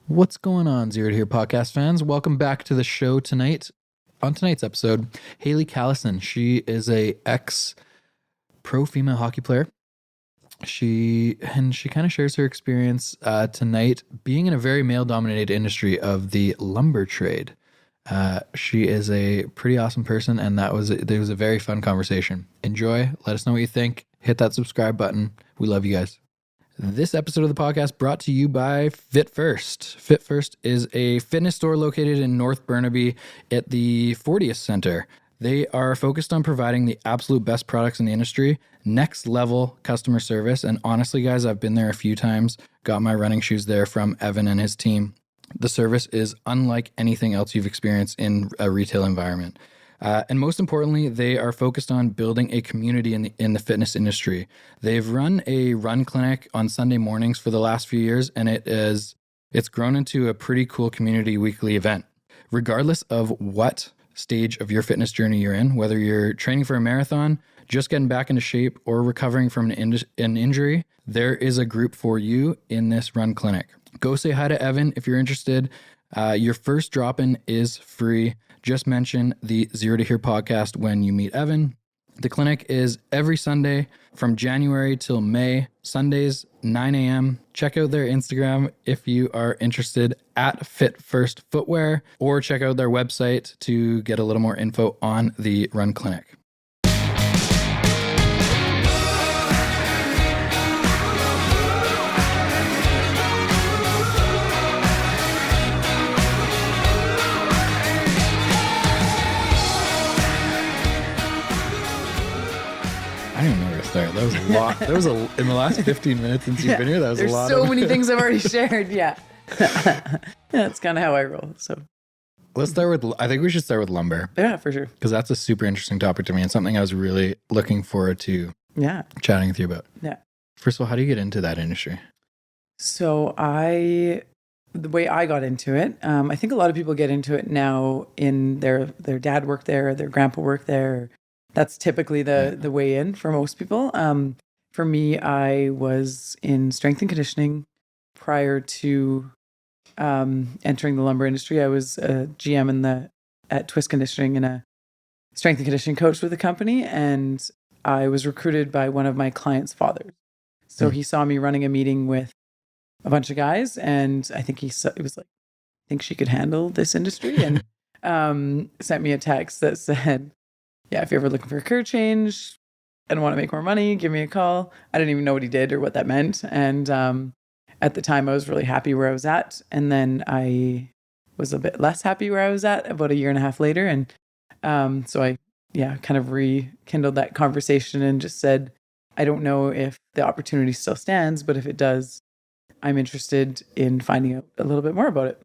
What's going on, Zero to Here podcast fans? Welcome back to the show tonight. On tonight's episode, Haleigh Callison. She is a ex-pro female hockey player. She kind of shares her experience tonight being in a very male-dominated industry of the lumber trade. She is a pretty awesome person, and there was a very fun conversation. Enjoy. Let us know what you think. Hit that subscribe button. We love you guys. This episode of the podcast brought to you by Fit First. Fit First is a fitness store located in North Burnaby at the 40th Center. They are focused on providing the absolute best products in the industry, next level customer service. And honestly, guys, I've been there a few times, got my running shoes there from Evan and his team. The service is unlike anything else you've experienced in a retail environment. And most importantly, they are focused on building a community in the fitness industry. They've run a run clinic on Sunday mornings for the last few years, and it's grown into a pretty cool community weekly event. Regardless of what stage of your fitness journey you're in, whether you're training for a marathon, just getting back into shape, or recovering from an injury, there is a group for you in this run clinic. Go say hi to Evan if you're interested. Your first drop-in is free. Just mention the Zero to Here podcast when you meet Evan. The clinic is every Sunday from January till May, Sundays, 9 a.m. Check out their Instagram if you are interested at Fit First Footwear, or check out their website to get a little more info on the run clinic. I don't even know where to start. That was a lot. That was in the last 15 minutes since you've been here. That was a lot. There's so many things I've already shared. Yeah. That's kind of how I roll. So let's start with, I think we should start with lumber. Yeah, for sure. Because that's a super interesting topic to me and something I was really looking forward to chatting with you about. Yeah. First of all, how do you get into that industry? So the way I got into it, I think a lot of people get into it now in their dad worked there, their grandpa worked there. That's typically the way in for most people. For me, I was in strength and conditioning prior to entering the lumber industry. I was a GM at Twist Conditioning and a strength and conditioning coach with the company, and I was recruited by one of my clients' fathers. So he saw me running a meeting with a bunch of guys, and I think it was like, I think she could handle this industry, and sent me a text that said, yeah, if you're ever looking for a career change and want to make more money, give me a call. I didn't even know what he did or what that meant. And at the time, I was really happy where I was at. And then I was a bit less happy where I was at about a year and a half later. And so I, kind of rekindled that conversation and just said, I don't know if the opportunity still stands, but if it does, I'm interested in finding out a little bit more about it.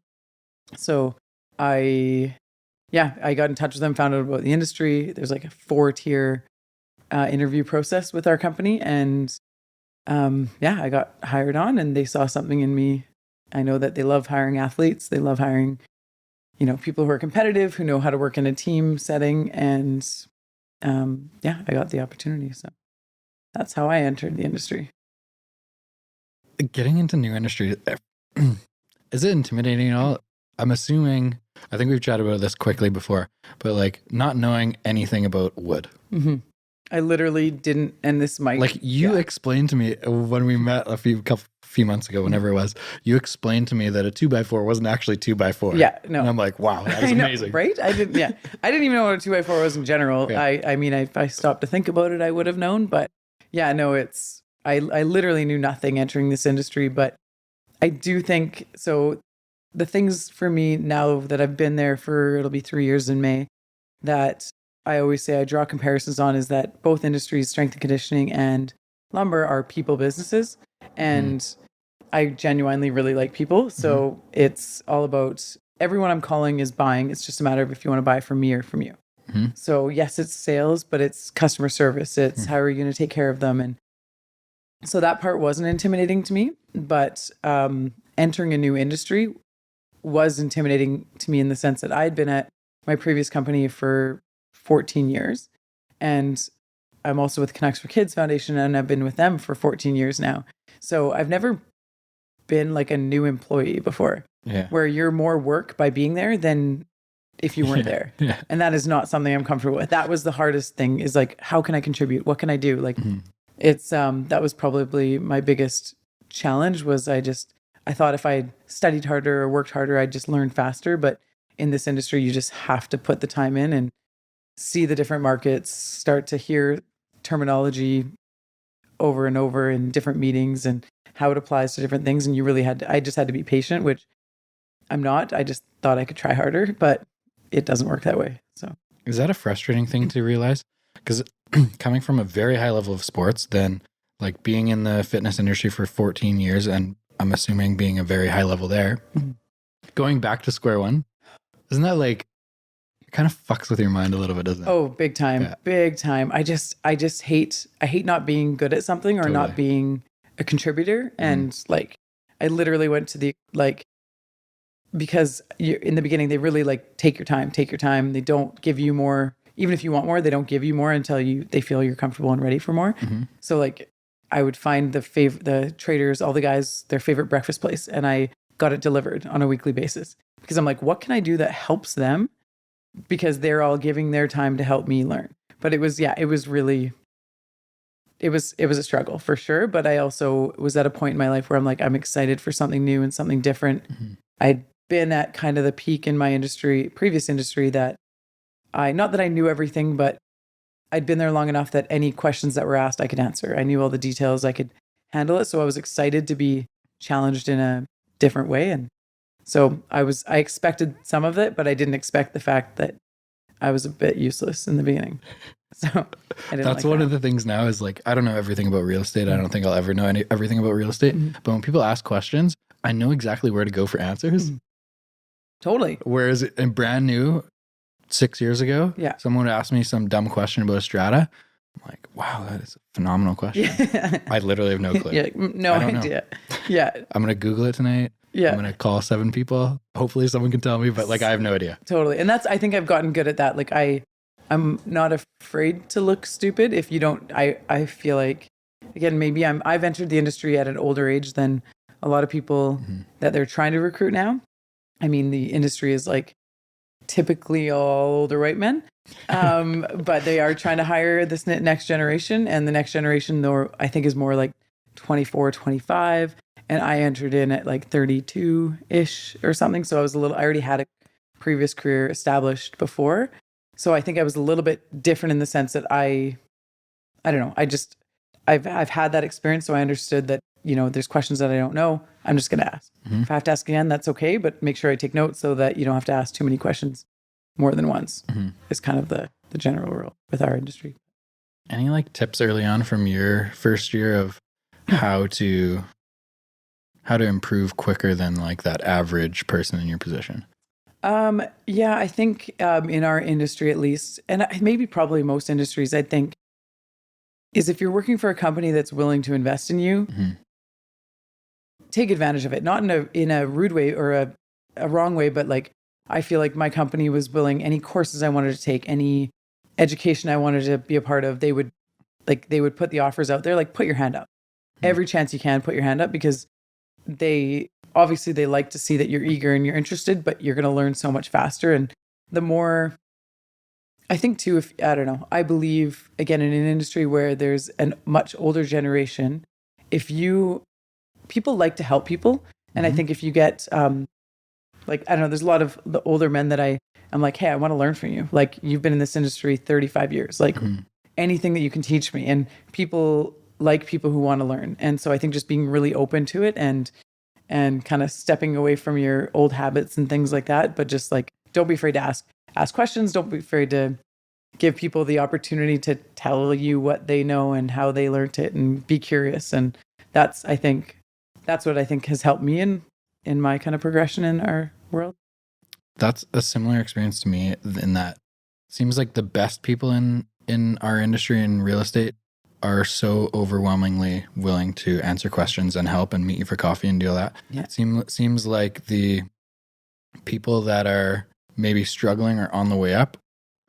So I got in touch with them, found out about the industry. There's like a 4-tier interview process with our company. And I got hired on, and they saw something in me. I know that they love hiring athletes. They love hiring, people who are competitive, who know how to work in a team setting. And I got the opportunity. So that's how I entered the industry. Getting into new industry, is it intimidating at all? I'm assuming, I think we've chatted about this quickly before, but like not knowing anything about wood. Mm-hmm. I literally didn't, and this might... Like you explained to me when we met a few months ago, whenever it was, you explained to me that a 2x4 wasn't actually 2x4. Yeah, no. And I'm like, wow, that's amazing. Right? I didn't even know what a 2x4 was in general. Yeah. I mean, if I stopped to think about it, I would have known, but I literally knew nothing entering this industry, but I do think, so the things for me now that I've been there for, it'll be 3 years in May, that I always say I draw comparisons on is that both industries, strength and conditioning and lumber, are people businesses. And I genuinely really like people. So it's all about, everyone I'm calling is buying. It's just a matter of if you want to buy from me or from you. Mm-hmm. So yes, it's sales, but it's customer service. It's how are you going to take care of them? And so that part wasn't intimidating to me, but entering a new industry was intimidating to me in the sense that I had been at my previous company for 14 years. And I'm also with Canucks for Kids Foundation, and I've been with them for 14 years now. So I've never been like a new employee before. Yeah. where you're more work by being there than if you weren't there. Yeah. And that is not something I'm comfortable with. That was the hardest thing, is like, how can I contribute? What can I do? Like, it's, that was probably my biggest challenge. Was I thought if I studied harder or worked harder, I'd just learn faster. But in this industry, you just have to put the time in and see the different markets, start to hear terminology over and over in different meetings and how it applies to different things. And you really I just had to be patient, which I'm not. I just thought I could try harder, but it doesn't work that way. So is that a frustrating thing to realize? Because coming from a very high level of sports, then like being in the fitness industry for 14 years, and I'm assuming being a very high level there, going back to square one, isn't that like, it kind of fucks with your mind a little bit, doesn't it? Oh, big time. Yeah. Big time. I hate not being good at something or not being a contributor. And like, I literally went to the, like, because in the beginning, they really like, take your time. They don't give you more. Even if you want more, they don't give you more until they feel you're comfortable and ready for more. So like, I would find the traders, all the guys, their favorite breakfast place, and I got it delivered on a weekly basis, because I'm like, what can I do that helps them? Because they're all giving their time to help me learn. But it was a struggle for sure. But I also was at a point in my life where I'm like, I'm excited for something new and something different. I'd been at kind of the peak in my previous industry, that not that I knew everything, but I'd been there long enough that any questions that were asked, I could answer. I knew all the details, I could handle it. So I was excited to be challenged in a different way. And so I expected some of it, but I didn't expect the fact that I was a bit useless in the beginning. So I didn't. That's one of the things now, is like, I don't know everything about real estate. I don't think I'll ever know everything about real estate. But when people ask questions, I know exactly where to go for answers. Totally. Whereas in brand new, 6 years ago, someone would ask me some dumb question about a strata. I'm like, wow, that is a phenomenal question. I literally have no clue. No idea. Yeah. I'm going to Google it tonight. Yeah. I'm going to call 7 people. Hopefully someone can tell me, but like, I have no idea. Totally. And I think I've gotten good at that. Like I'm not afraid to look stupid. If you don't, I feel like, again, maybe I've entered the industry at an older age than a lot of people that they're trying to recruit now. I mean, the industry is like typically all older white men, but they are trying to hire this next generation. And the next generation, though, I think is more like 24, 25. And I entered in at like 32-ish or something. So I already had a previous career established before. So I think I was a little bit different in the sense that I don't know. I've had that experience. So I understood that, there's questions that I don't know. I'm just going to ask. If I have to ask again, that's okay. But make sure I take notes so that you don't have to ask too many questions more than once. Is kind of the general rule with our industry. Any like tips early on from your first year of how to improve quicker than like that average person in your position? Yeah, I think in our industry at least, and maybe probably most industries, I think, is if you're working for a company that's willing to invest in you, take advantage of it. Not in a rude way or a wrong way, but like, I feel like my company was willing, any courses I wanted to take, any education I wanted to be a part of, they would put the offers out there, like, put your hand up. Every chance you can, put your hand up, because they like to see that you're eager and you're interested, but you're going to learn so much faster. And the more, I think too, I believe, again, in an industry where there's a much older generation, people like to help people. And I think if you get, there's a lot of the older men that I'm like, hey, I want to learn from you. Like, you've been in this industry 35 years, like anything that you can teach me. And people like people who want to learn. And so I think just being really open to it and kind of stepping away from your old habits and things like that. But just like, don't be afraid to ask questions. Don't be afraid to give people the opportunity to tell you what they know and how they learned it, and be curious. And that's what I think has helped me in my kind of progression in our world. That's a similar experience to me, in that it seems like the best people in our industry in real estate are so overwhelmingly willing to answer questions and help and meet you for coffee and do all that. Yeah. It seems like the people that are maybe struggling or on the way up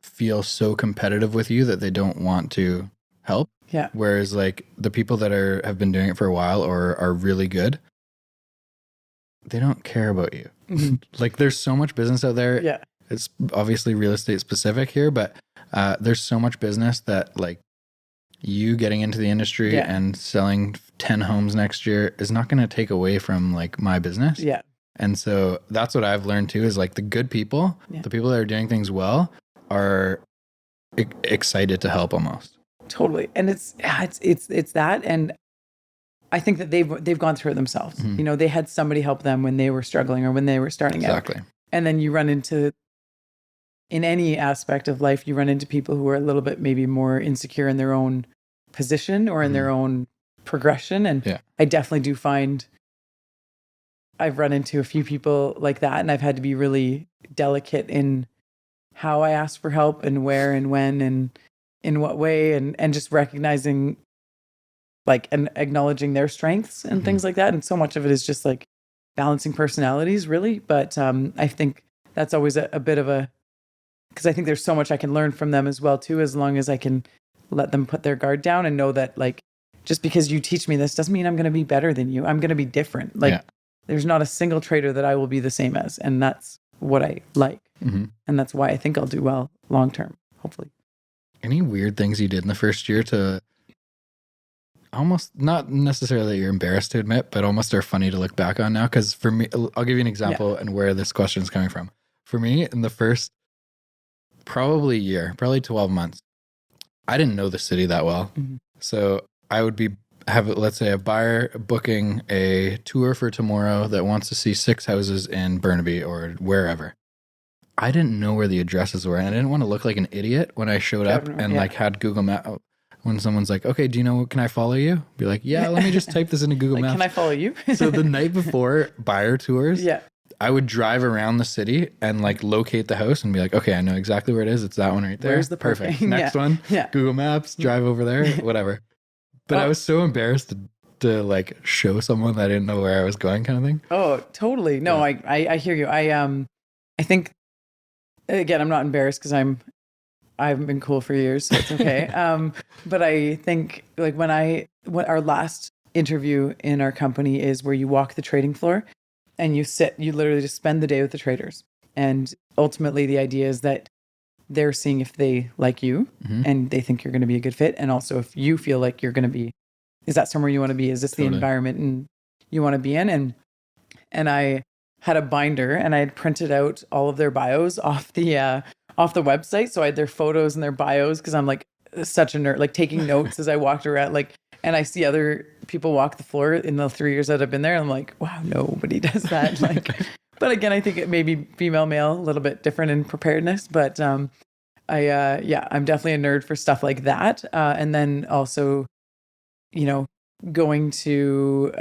feel so competitive with you that they don't want to help. Yeah. Whereas like the people that have been doing it for a while or are really good, they don't care about you. Mhm. Like there's so much business out there. Yeah. It's obviously real estate specific here, but there's so much business that like you getting into the industry Yeah. and selling 10 homes next year is not going to take away from like my business. Yeah. And so that's what I've learned too, is like the good people, the people that are doing things well are excited to help almost. Totally. And it's that. And I think that they've gone through it themselves. Mhm. You know, they had somebody help them when they were struggling or when they were starting out. Exactly. And then you run into, in any aspect of life, you run into people who are a little bit maybe more insecure in their own position or in their own progression. And I definitely do find I've run into a few people like that, and I've had to be really delicate in how I ask for help and where and when and in what way, and just recognizing like and acknowledging their strengths and things like that. And so much of it is just like balancing personalities, really. But I think that's always a bit of a, because I think there's so much I can learn from them as well too, as long as I can let them put their guard down and know that like, just because you teach me this doesn't mean I'm going to be better than you. I'm going to be different. Like there's not a single trader that I will be the same as. And that's what I like. And that's why I think I'll do well long term, hopefully. Any weird things you did in the first year to almost, not necessarily that you're embarrassed to admit, but almost are funny to look back on now? Because for me, I'll give you an example and where this question is coming from. For me, in the first probably 12 months, I didn't know the city that well. So I would have, let's say, a buyer booking a tour for tomorrow that wants to see 6 houses in Burnaby or wherever. I didn't know where the addresses were, and I didn't want to look like an idiot when I showed up and like had Google Maps. When someone's like, okay, do you know, can I follow you? Be like, yeah, let me just type this into Google like, Maps. Can I follow you? So the night before buyer tours, I would drive around the city and like locate the house and be like, okay, I know exactly where it is. It's that one right there. Where's the perfect? Next one, Google Maps, drive over there, whatever. But I was so embarrassed to like show someone that I didn't know where I was going, kind of thing. Oh, totally. No, I hear you. I think, again, I'm not embarrassed because I've been cool for years, so it's okay. But I think like when our last interview in our company is where you walk the trading floor and you literally just spend the day with the traders. And ultimately the idea is that they're seeing if they like you and they think you're going to be a good fit. And also if you feel like you're going to be, is that somewhere you want to be? Is this the environment and you want to be in? And I had a binder and I had printed out all of their bios off the website. So I had their photos and their bios because I'm like such a nerd, like taking notes as I walked around, like, and I see other people walk the floor in the 3 years that I've been there. And I'm like, wow, nobody does that. Like, but again, I think it may be female, male, a little bit different in preparedness, but I'm definitely a nerd for stuff like that. And then also, you know, going to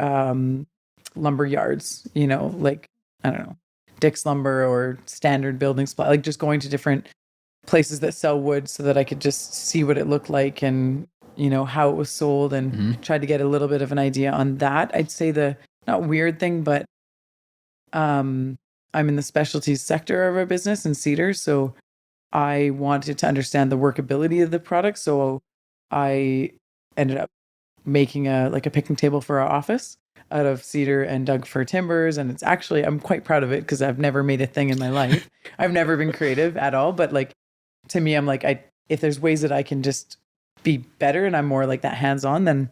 lumber yards, you know, like, I don't know, Dick's Lumber or Standard Building Supply, like just going to different places that sell wood so that I could just see what it looked like and, you know, how it was sold and try to get a little bit of an idea on that. I'd say the not weird thing, but I'm in the specialties sector of our business in cedar. So I wanted to understand the workability of the product. So I ended up making a picnic table for our office out of cedar and Doug fir timbers. And it's actually, I'm quite proud of it because I've never made a thing in my life. I've never been creative at all. But like, to me, I'm like, if there's ways that I can just be better and I'm more like that hands-on, then,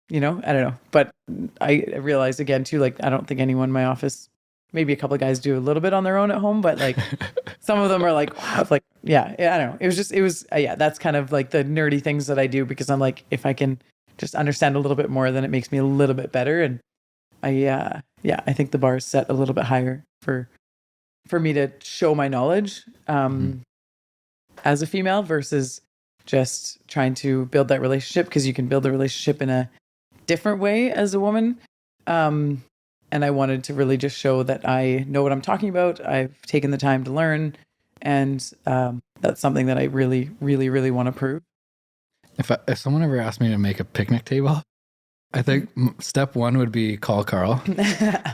you know, I don't know. But I realized again too, like, I don't think anyone in my office, maybe a couple of guys do a little bit on their own at home, but like some of them are like, wow, like, I don't know. It was, that's kind of like the nerdy things that I do because I'm like, if I can just understand a little bit more, then it makes me a little bit better. And I think the bar is set a little bit higher for me to show my knowledge as a female versus just trying to build that relationship, because you can build a relationship in a different way as a woman. And I wanted to really just show that I know what I'm talking about. I've taken the time to learn. And that's something that I really, really, really want to prove. If someone ever asked me to make a picnic table, I think step 1 would be call Carl.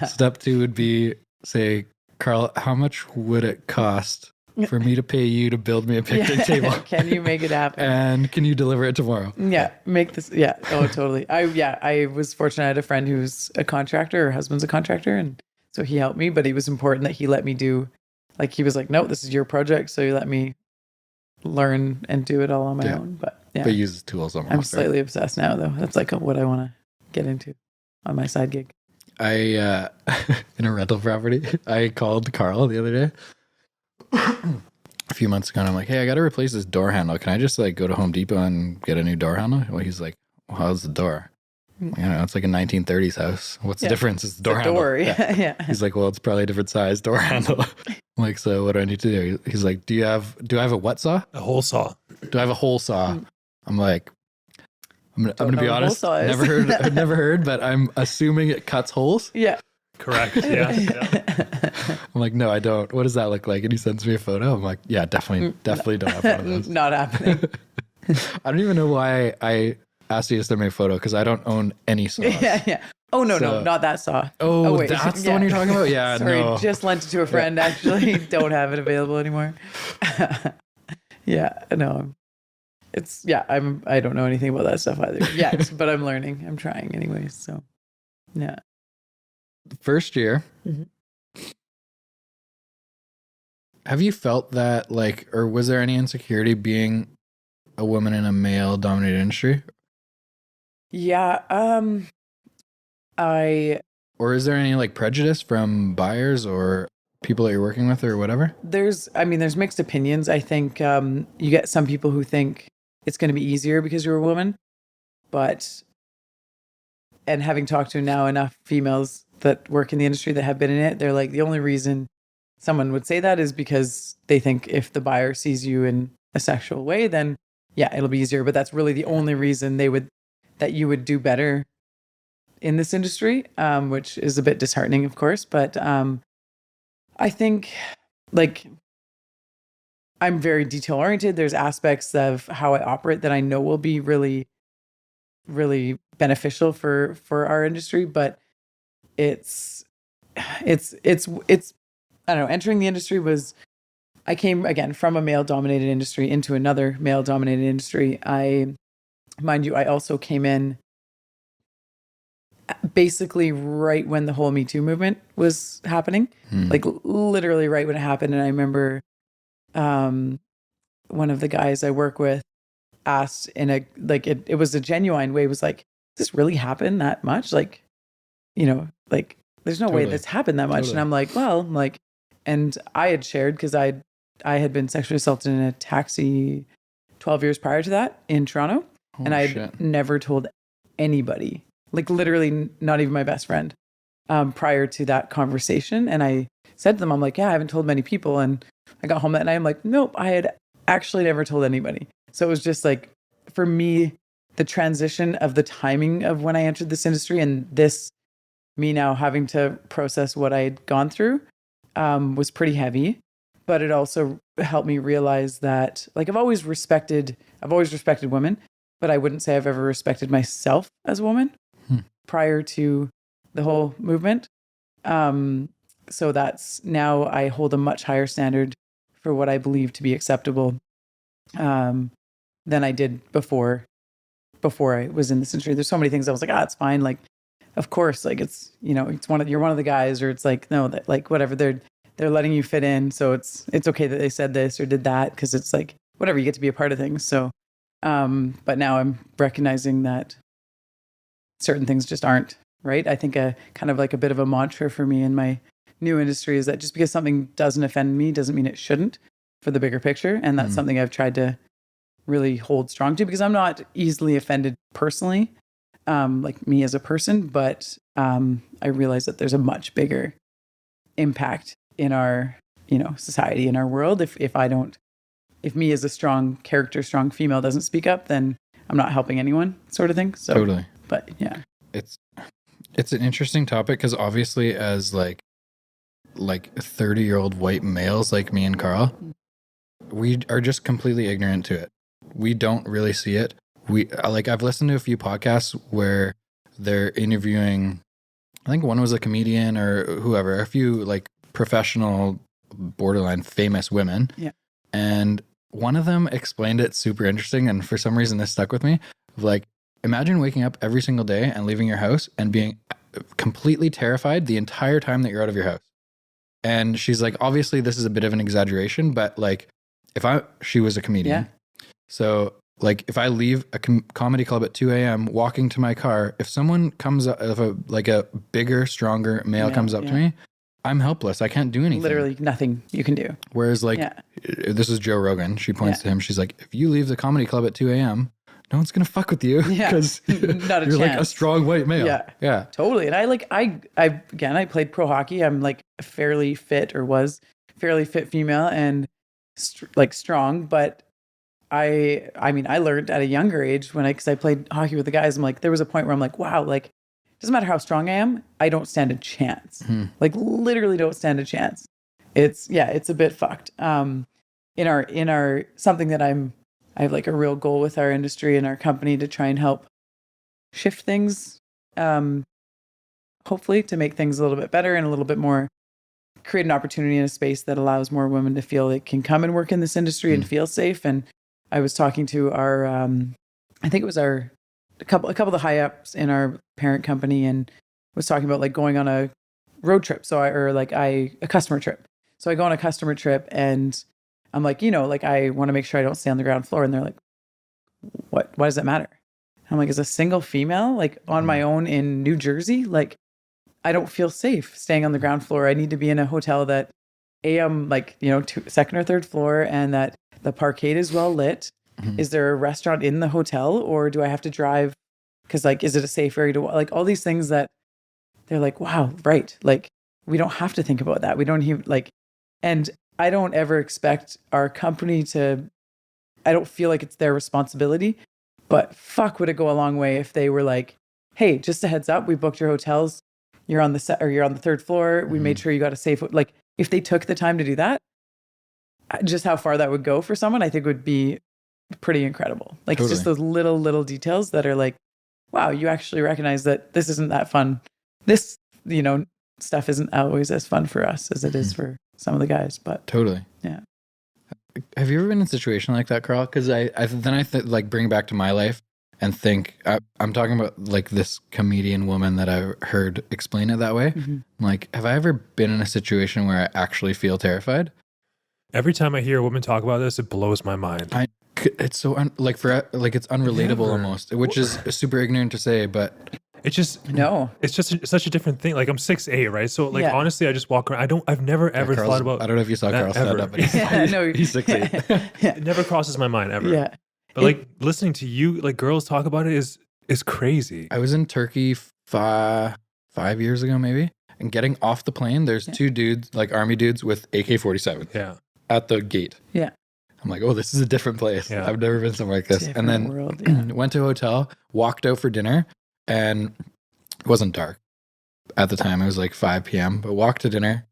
Step 2 would be say, Carl, how much would it cost for me to pay you to build me a picnic table? Can you make it happen? And can you deliver it tomorrow? Yeah, make this. Yeah. Oh, totally. I was fortunate. I had a friend who's a contractor. Her husband's a contractor, and So he helped me, but it was important that he let me do, like, he was like, no, this is your project. So he let me learn and do it all on my own. But yeah, but use tools almost. I'm slightly obsessed now, though. That's like what I want to get into on my side gig. I, in a rental property, I called Carl the other day a few months ago, and I'm like, hey, I got to replace this door handle. Can I just like go to Home Depot and get a new door handle? Well, he's like, well, how's the door? You know, it's like a 1930s house. What's the difference? It's the door handle. Door, yeah. He's like, well, it's probably a different size door handle. I'm like, so what do I need to do? He's like, do I have a what saw? A hole saw. Do I have a hole saw? I'm like, I'm gonna be honest. I've never heard, but I'm assuming it cuts holes. Yeah. Correct. Yeah. I'm like, no, I don't. What does that look like? And he sends me a photo. I'm like, yeah, definitely don't have one of those. Not happening. I don't even know why I asked you to send me a photo because I don't own any saws. Yeah. Oh, no, not that saw. Oh, wait, that's the one you're talking about? Yeah, Sorry, no. just lent it to a friend, actually. Don't have it available anymore. Yeah, no. I don't know anything about that stuff either yet, but I'm learning. I'm trying anyways, so yeah. First year, have you felt that, like, or was there any insecurity being a woman in a male-dominated industry? Yeah, Or is there any, like, prejudice from buyers or people that you're working with or whatever? there's mixed opinions. I think you get some people who think it's going to be easier because you're a woman, and having talked to now enough females that work in the industry that have been in it, they're like, the only reason someone would say that is because they think if the buyer sees you in a sexual way, then yeah, it'll be easier. But that's really the only reason that you would do better in this industry, which is a bit disheartening, of course. But I think, like, I'm very detail oriented. There's aspects of how I operate that I know will be really, really beneficial for our industry, but it's I don't know, entering the industry I came again from a male dominated industry into another male dominated industry. Mind you, I also came in basically right when the whole Me Too movement was happening, like literally right when it happened. And I remember one of the guys I work with asked in a, like, it was a genuine way, was like, does this really happen that much? Like, you know, like, there's no way that's happened that much. Totally. And I'm like, well, like, and I had shared, because I had been sexually assaulted in a taxi 12 years prior to that in Toronto. And I'd never told anybody, like literally not even my best friend, prior to that conversation. And I said to them, I'm like, yeah, I haven't told many people. And I got home that night, I'm like, nope, I had actually never told anybody. So it was just like, for me, the transition of the timing of when I entered this industry and me now having to process what I had gone through was pretty heavy. But it also helped me realize that, like, I've always respected women, but I wouldn't say I've ever respected myself as a woman prior to the whole movement. So that's, now I hold a much higher standard for what I believe to be acceptable than I did before I was in this industry. There's so many things I was like, it's fine. Like, of course, like, it's, you know, you're one of the guys, or it's like, no, that, like, whatever, they're letting you fit in. So it's okay that they said this or did that, because it's like, whatever, you get to be a part of things. So, but now I'm recognizing that certain things just aren't right. I think a kind of like a bit of a mantra for me in my new industry is that just because something doesn't offend me doesn't mean it shouldn't for the bigger picture. And that's something I've tried to really hold strong to, because I'm not easily offended personally, like me as a person, but I realize that there's a much bigger impact in our, you know, society, in our world. If me as a strong character, strong female doesn't speak up, then I'm not helping anyone, sort of thing. So, totally. But yeah, it's an interesting topic, because obviously as like 30-year-old white males like me and Carl, we are just completely ignorant to it. We don't really see it. I've listened to a few podcasts where they're interviewing, I think one was a comedian or whoever, a few like professional, borderline famous women. Yeah. And one of them explained it super interesting. And for some reason this stuck with me. Like, imagine waking up every single day and leaving your house and being completely terrified the entire time that you're out of your house. And she's like, obviously this is a bit of an exaggeration, but like she was a comedian. Yeah. So like if I leave a comedy club at 2 a.m. walking to my car, if someone comes up, if a bigger, stronger male comes up to me, I'm helpless. I can't do anything. Literally nothing you can do. Whereas like, this is Joe Rogan. She points to him. She's like, if you leave the comedy club at 2 a.m., no one's going to fuck with you because not a you're chance. like a strong white male. Yeah. Totally. And I played pro hockey. I'm like fairly fit, or was fairly fit female, and like strong, but I mean, I learned at a younger age because I played hockey with the guys. I'm like, there was a point where I'm like, wow, like, doesn't matter how strong I am, I don't stand a chance. Like, literally don't stand a chance. It's a bit fucked. In our something that I have like a real goal with our industry and our company to try and help shift things, hopefully to make things a little bit better and a little bit more, create an opportunity in a space that allows more women to feel they can come and work in this industry and feel safe. And I was talking to our, I think it was a couple of the high ups in our parent company, and was talking about like going on a road trip. A customer trip. So I go on a customer trip, and I'm like, like I want to make sure I don't stay on the ground floor. And they're like, why does that matter? I'm like, as a single female, like on my own in New Jersey, like I don't feel safe staying on the ground floor. I need to be in a hotel that I'm like, second or third floor, and that the parkade is well lit. Is there a restaurant in the hotel, or do I have to drive? Because like, is it a safe area to like all these things that they're like, wow, right. Like we don't have to think about that. We don't even like, and I don't ever expect our company I don't feel like it's their responsibility, but fuck, would it go a long way if they were like, hey, just a heads up, we booked your hotels. You're on you're on the third floor. We made sure you got a safe, like if they took the time to do that, just how far that would go for someone, I think would be pretty incredible. Like It's just those little details that are like, wow, you actually recognize that this isn't that fun. This, stuff isn't always as fun for us as it is for some of the guys, but totally. Yeah. Have you ever been in a situation like that, Carl? Because I like bring it back to my life and think I'm talking about like this comedian woman that I heard explain it that way. Like, have I ever been in a situation where I actually feel terrified? Every time I hear a woman talk about this, it blows my mind. It's so it's unrelatable almost, which is super ignorant to say, but it's just such a different thing. Like I'm 6'8", right? So like honestly, I just walk around. I've never ever thought about. I don't know if you saw Carl stand up, but he's 6'8". It never crosses my mind ever. Yeah. But like listening to you, like girls talk about it is crazy. I was in Turkey 5 years ago, maybe, and getting off the plane, there's two dudes, like army dudes with AK-47. Yeah. At the gate. Yeah. I'm like, oh, this is a different place. Yeah. I've never been somewhere like this. Different and then world, went to a hotel, walked out for dinner, and it wasn't dark at the time. It was like 5 p.m., but walked to dinner.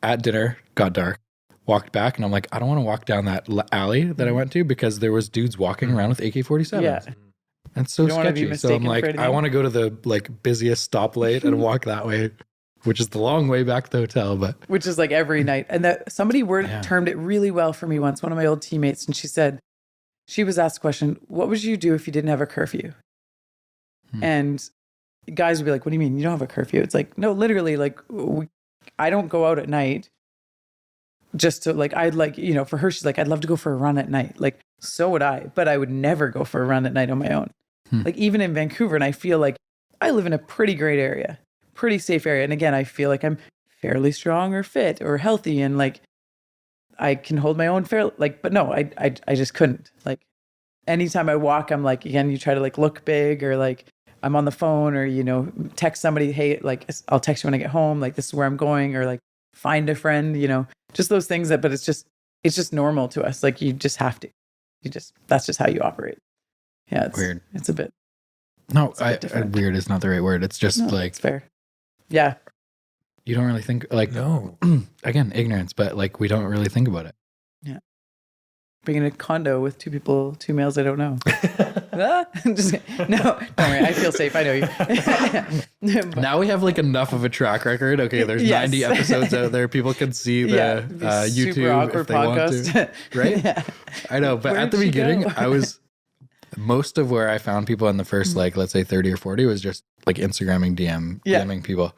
At dinner, got dark. Walked back, and I'm like, I don't want to walk down that alley that I went to because there was dudes walking around with AK-47s. Yeah. And it's so sketchy. So I'm like, I want to go to the like busiest stoplight and walk that way, which is the long way back to the hotel, but which is like every night. And that somebody termed it really well for me once, one of my old teammates, and she was asked the question, what would you do if you didn't have a curfew? And guys would be like, what do you mean you don't have a curfew? It's like, no, literally, like I don't go out at night just to like, I'd like, for her, she's like, I'd love to go for a run at night. Like, so would I, but I would never go for a run at night on my own. Like even in Vancouver, and I feel like I live in a pretty great area, pretty safe area. And again, I feel like I'm fairly strong or fit or healthy, and like I can hold my own but no, I just couldn't. Like anytime I walk, I'm like, again, you try to like look big, or like I'm on the phone, or text somebody, hey, like I'll text you when I get home, like this is where I'm going, or like find a friend, just those things but it's just normal to us. Like you just have to, that's just how you operate. Yeah, it's weird. It's a bit. No, weird is not the right word. It's just like it's fair. Yeah. You don't really think like no. Again, ignorance, but like we don't really think about it. Yeah. Being in a condo with two males I don't know. No, don't worry. I feel safe. I know you. Now we have like enough of a track record. Okay, there's 90 episodes out there. People can see the YouTube super awkward if they podcast. want to. Right? Yeah. I know, but at the beginning, most of where I found people in the first, like, let's say 30 or 40 was just like Instagramming, DMing people.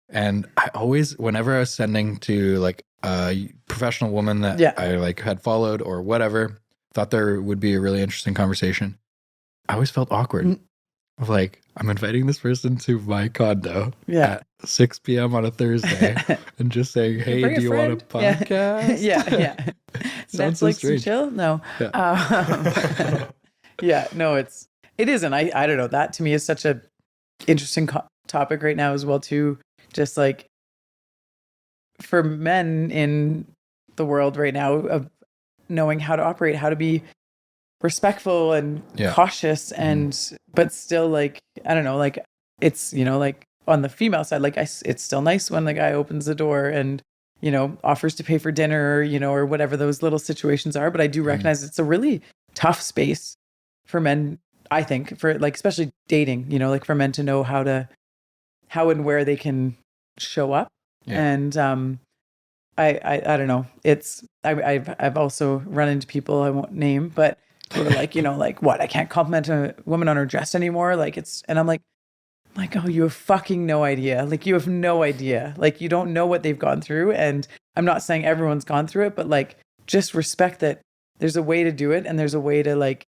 And I always, whenever I was sending to like a professional woman that I like had followed or whatever, thought there would be a really interesting conversation, I always felt awkward. Of like, I'm inviting this person to my condo at 6 p.m. on a Thursday and just saying, hey, do you want a podcast? Yeah. Netflix and chill? No. No, it isn't. I don't know. That to me is such a interesting topic right now as well too. Just like for men in the world right now of knowing how to operate, how to be respectful and cautious and but still like I don't know, like it's, you know, like on the female side, like it's still nice when the guy opens the door and, you know, offers to pay for dinner, you know, or whatever those little situations are. But I do recognize it's a really tough space for men, I think, for like especially dating, you know, like for men to know how and where they can show up. And I don't know, it's I've also run into people I won't name, but who are like, you know, like what, I can't compliment a woman on her dress anymore, like it's, and I'm like, oh, you have fucking no idea. Like you have no idea. Like you don't know what they've gone through. And I'm not saying everyone's gone through it, but like just respect that there's a way to do it. And there's a way to like,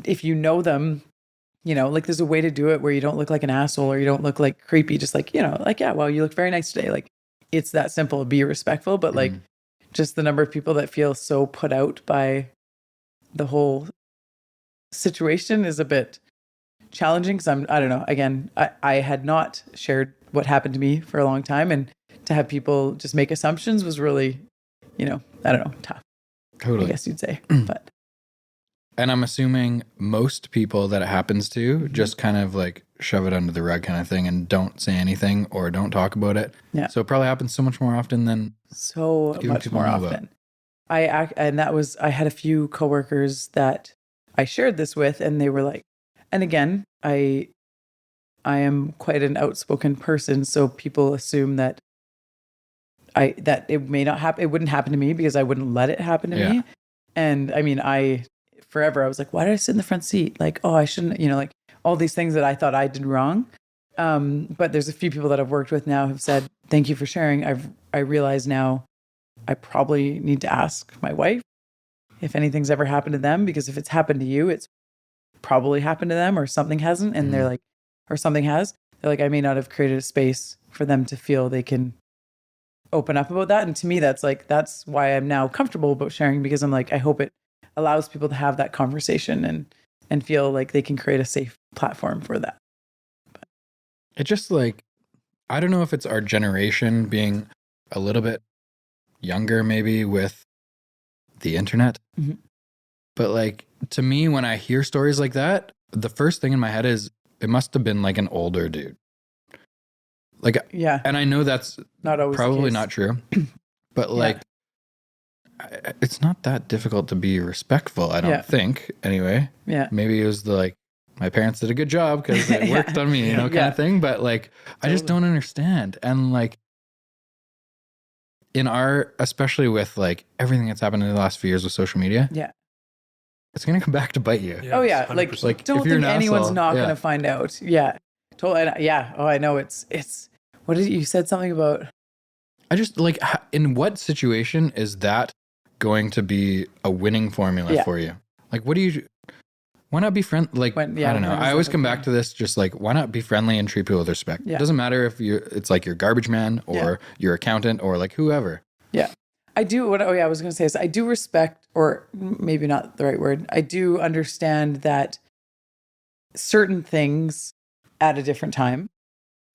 if you know them, you know, like there's a way to do it where you don't look like an asshole or you don't look like creepy. Just like, you know, like, yeah, well, you look very nice today. Like it's that simple. Be respectful. But like just the number of people that feel so put out by the whole situation is a bit challenging because I don't know, again, I had not shared what happened to me for a long time, and to have people just make assumptions was really, you know, I don't know, tough. Totally. I guess you'd say. But and I'm assuming most people that it happens to just kind of like shove it under the rug kind of thing and don't say anything or don't talk about it. Yeah. So it probably happens so much more often than so much more often. I had a few coworkers that I shared this with, and they were like, and again, I am quite an outspoken person, so people assume that it may not happen, it wouldn't happen to me because I wouldn't let it happen to me. And I mean, forever I was like, why did I sit in the front seat? Like, oh, I shouldn't, you know, like all these things that I thought I did wrong. But there's a few people that I've worked with now have said, thank you for sharing. I realize now I probably need to ask my wife if anything's ever happened to them, because if it's happened to you, it's probably happened to them, or something hasn't. And they're like, or something has. They're like, I may not have created a space for them to feel they can open up about that. And to me, that's why I'm now comfortable about sharing, because I'm like, I hope it allows people to have that conversation and feel like they can create a safe platform for that. But it just like, I don't know if it's our generation being a little bit younger maybe with the internet. But like, to me, when I hear stories like that, the first thing in my head is it must have been like an older dude. Like, and I know that's not always probably not true, but like, it's not that difficult to be respectful, I don't think, anyway. Maybe it was my parents did a good job because it worked on me, you know, kind of thing. But like, I just don't understand. And like, especially with like everything that's happened in the last few years with social media, it's going to come back to bite you. Oh yeah. 100%. Like don't think anyone's not going to find out. Yeah. Totally. Yeah. Oh, I know. It's, what did you said something about? I just like, in what situation is that going to be a winning formula for you? Like, why not be friendly? Like, I don't know. I always come back to this, just like, why not be friendly and treat people with respect? It doesn't matter if it's like your garbage man or your accountant or like whoever. Yeah. I do. I was going to say is I do respect, or maybe not the right word. I do understand that certain things at a different time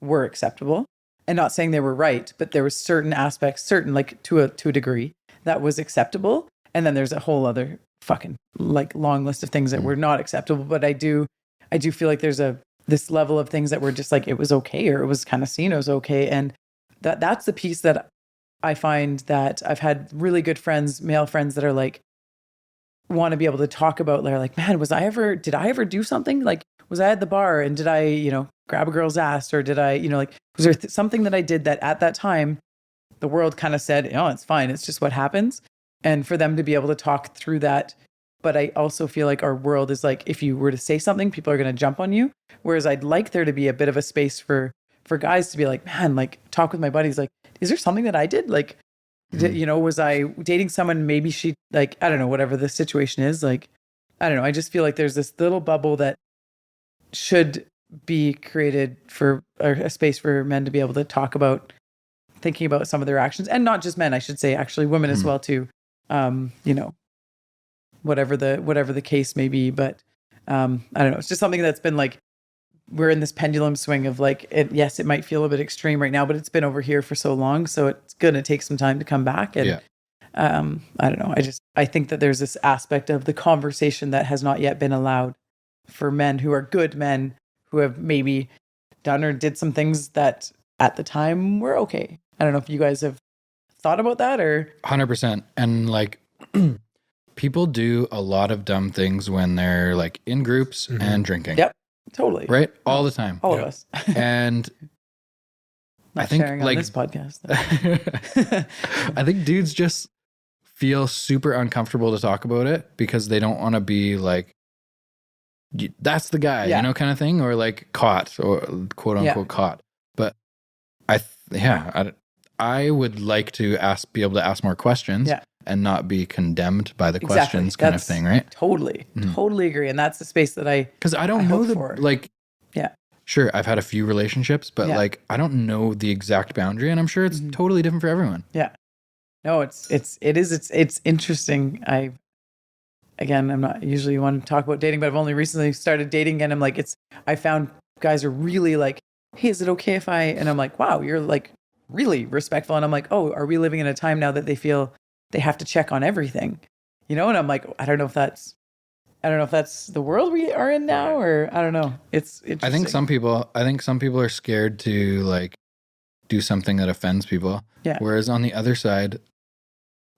were acceptable, and not saying they were right, but there were certain aspects, like to a degree, that was acceptable. And then there's a whole other fucking like long list of things that were not acceptable. But I do feel like there's this level of things that were just like, it was okay, or it was kind of seen as okay. And that's the piece that I find that I've had really good friends, male friends, that are like, want to be able to talk about, they're like, man, did I ever do something? Like, was I at the bar and did I, you know, grab a girl's ass, or did I, you know, like, was there something that I did that at that time the world kind of said, oh, it's fine, it's just what happens. And for them to be able to talk through that But I also feel like our world is like, if you were to say something, people are going to jump on you. Whereas I'd like there to be a bit of a space for guys to be like, man, like talk with my buddies. Like, is there something that I did? Like, was I dating someone? Maybe she, like, I don't know, whatever the situation is. Like, I don't know. I just feel like there's this little bubble that should be created for a space for men to be able to talk about thinking about some of their actions, and not just men, I should say, actually women as well too. Whatever the case may be, but I don't know. It's just something that's been like, we're in this pendulum swing of like, yes, it might feel a bit extreme right now, but it's been over here for so long, so it's going to take some time to come back. And I don't know. I think that there's this aspect of the conversation that has not yet been allowed for men who are good men who have maybe done or did some things that at the time were okay. I don't know if you guys have thought about that or 100%. And like people do a lot of dumb things when they're like in groups and drinking. Yep. Totally. Right? All the time. All of us. And I think sharing on this podcast. I think dudes just feel super uncomfortable to talk about it because they don't want to be like, that's the guy, kind of thing, or like caught or quote unquote caught. But I would like to be able to ask more questions and not be condemned by the questions kind of thing, right? Totally agree. And that's the space that because I don't know sure, I've had a few relationships, but like I don't know the exact boundary, and I'm sure it's totally different for everyone. Yeah. No, it's interesting. I'm not usually one to talk about dating, but I've only recently started dating, and I'm like, I found guys are really like, hey, is it okay if and I'm like, wow, you're like really respectful. And I'm like, oh, are we living in a time now that they feel they have to check on everything? And I'm like, I don't know if that's the world we are in now, or I don't know. It's interesting. I think some people are scared to like do something that offends people. Yeah. Whereas on the other side,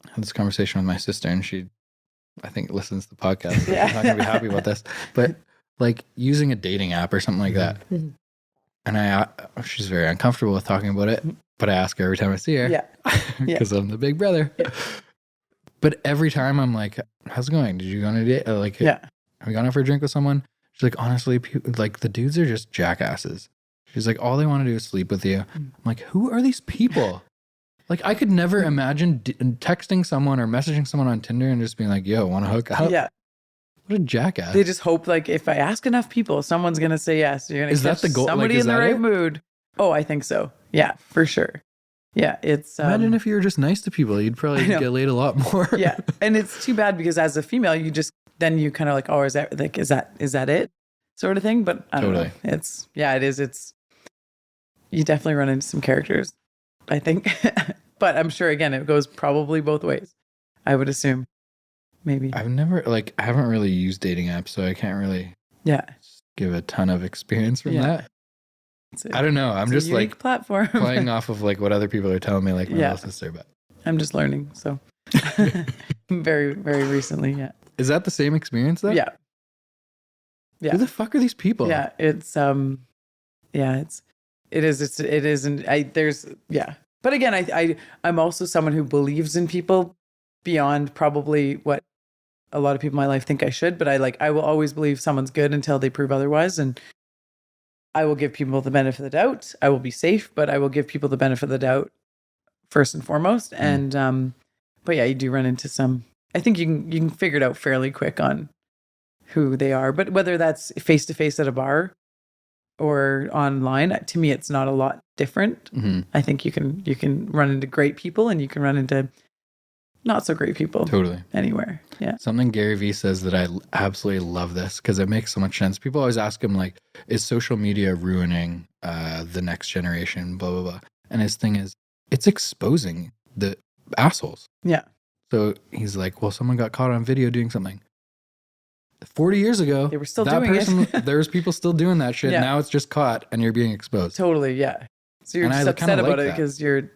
I had this conversation with my sister, and she, I think, listens to the podcast. So I'm not gonna be happy about this, but like using a dating app or something like that. And she's very uncomfortable with talking about it, but I ask her every time I see her because I'm the big brother. Yeah. But every time I'm like, how's it going? Did you go on a date? Like, have you gone out for a drink with someone? She's like, honestly, like the dudes are just jackasses. She's like, all they want to do is sleep with you. I'm like, who are these people? Like, I could never imagine texting someone or messaging someone on Tinder and just being like, yo, want to hook up? Yeah. What a jackass. They just hope, like, if I ask enough people, someone's going to say yes. You're going to catch the goal? Somebody like, in the right mood. Oh, I think so. Yeah, for sure. Yeah, it's... Imagine if you were just nice to people. You'd probably get laid a lot more. Yeah, and it's too bad because as a female, you kind of like, oh, is that it? Sort of thing. But I don't know. It is. You definitely run into some characters, I think. But I'm sure, again, it goes probably both ways. I would assume. Maybe. I haven't really used dating apps, so I can't really give a ton of experience from that. I don't know. I'm just like platform playing off of like what other people are telling me, like my little sister, but I'm just learning. So very, very recently. Yeah. Is that the same experience though? Yeah. Yeah. Who the fuck are these people? Yeah. It is. And but again, I'm also someone who believes in people beyond probably what a lot of people in my life think I should, but I will always believe someone's good until they prove otherwise. And I will give people the benefit of the doubt. I will be safe, but I will give people the benefit of the doubt first and foremost. And, but yeah, you do run into some, I think you can figure it out fairly quick on who they are, but whether that's face to face at a bar or online, to me, it's not a lot different. Mm-hmm. I think you can run into great people and you can run into not so great people. Totally. Anywhere. Yeah. Something Gary Vee says that I absolutely love this because it makes so much sense. People always ask him like, is social media ruining the next generation, blah, blah, blah. And his thing is, it's exposing the assholes. Yeah. So he's like, well, someone got caught on video doing something. 40 years ago, they were still doing it. There's people still doing that shit. Yeah. Now it's just caught and you're being exposed. Totally. Yeah. So you're just upset about it because you're,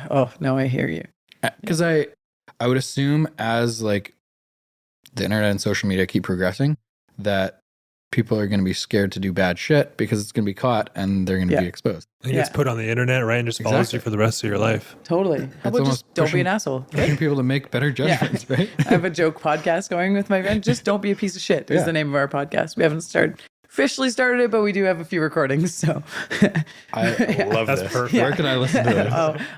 oh, no, I hear you. Because I would assume as like the internet and social media keep progressing that people are going to be scared to do bad shit because it's going to be caught and they're going to be exposed. It gets put on the internet, right? And just follows you for the rest of your life. Totally. How about just don't be an asshole? Pushing people to make better judgments, right? I have a joke podcast going with my friend. Just don't be a piece of shit is the name of our podcast. We haven't officially started it, but we do have a few recordings. So I love That's this. perfect. Where can I listen to this?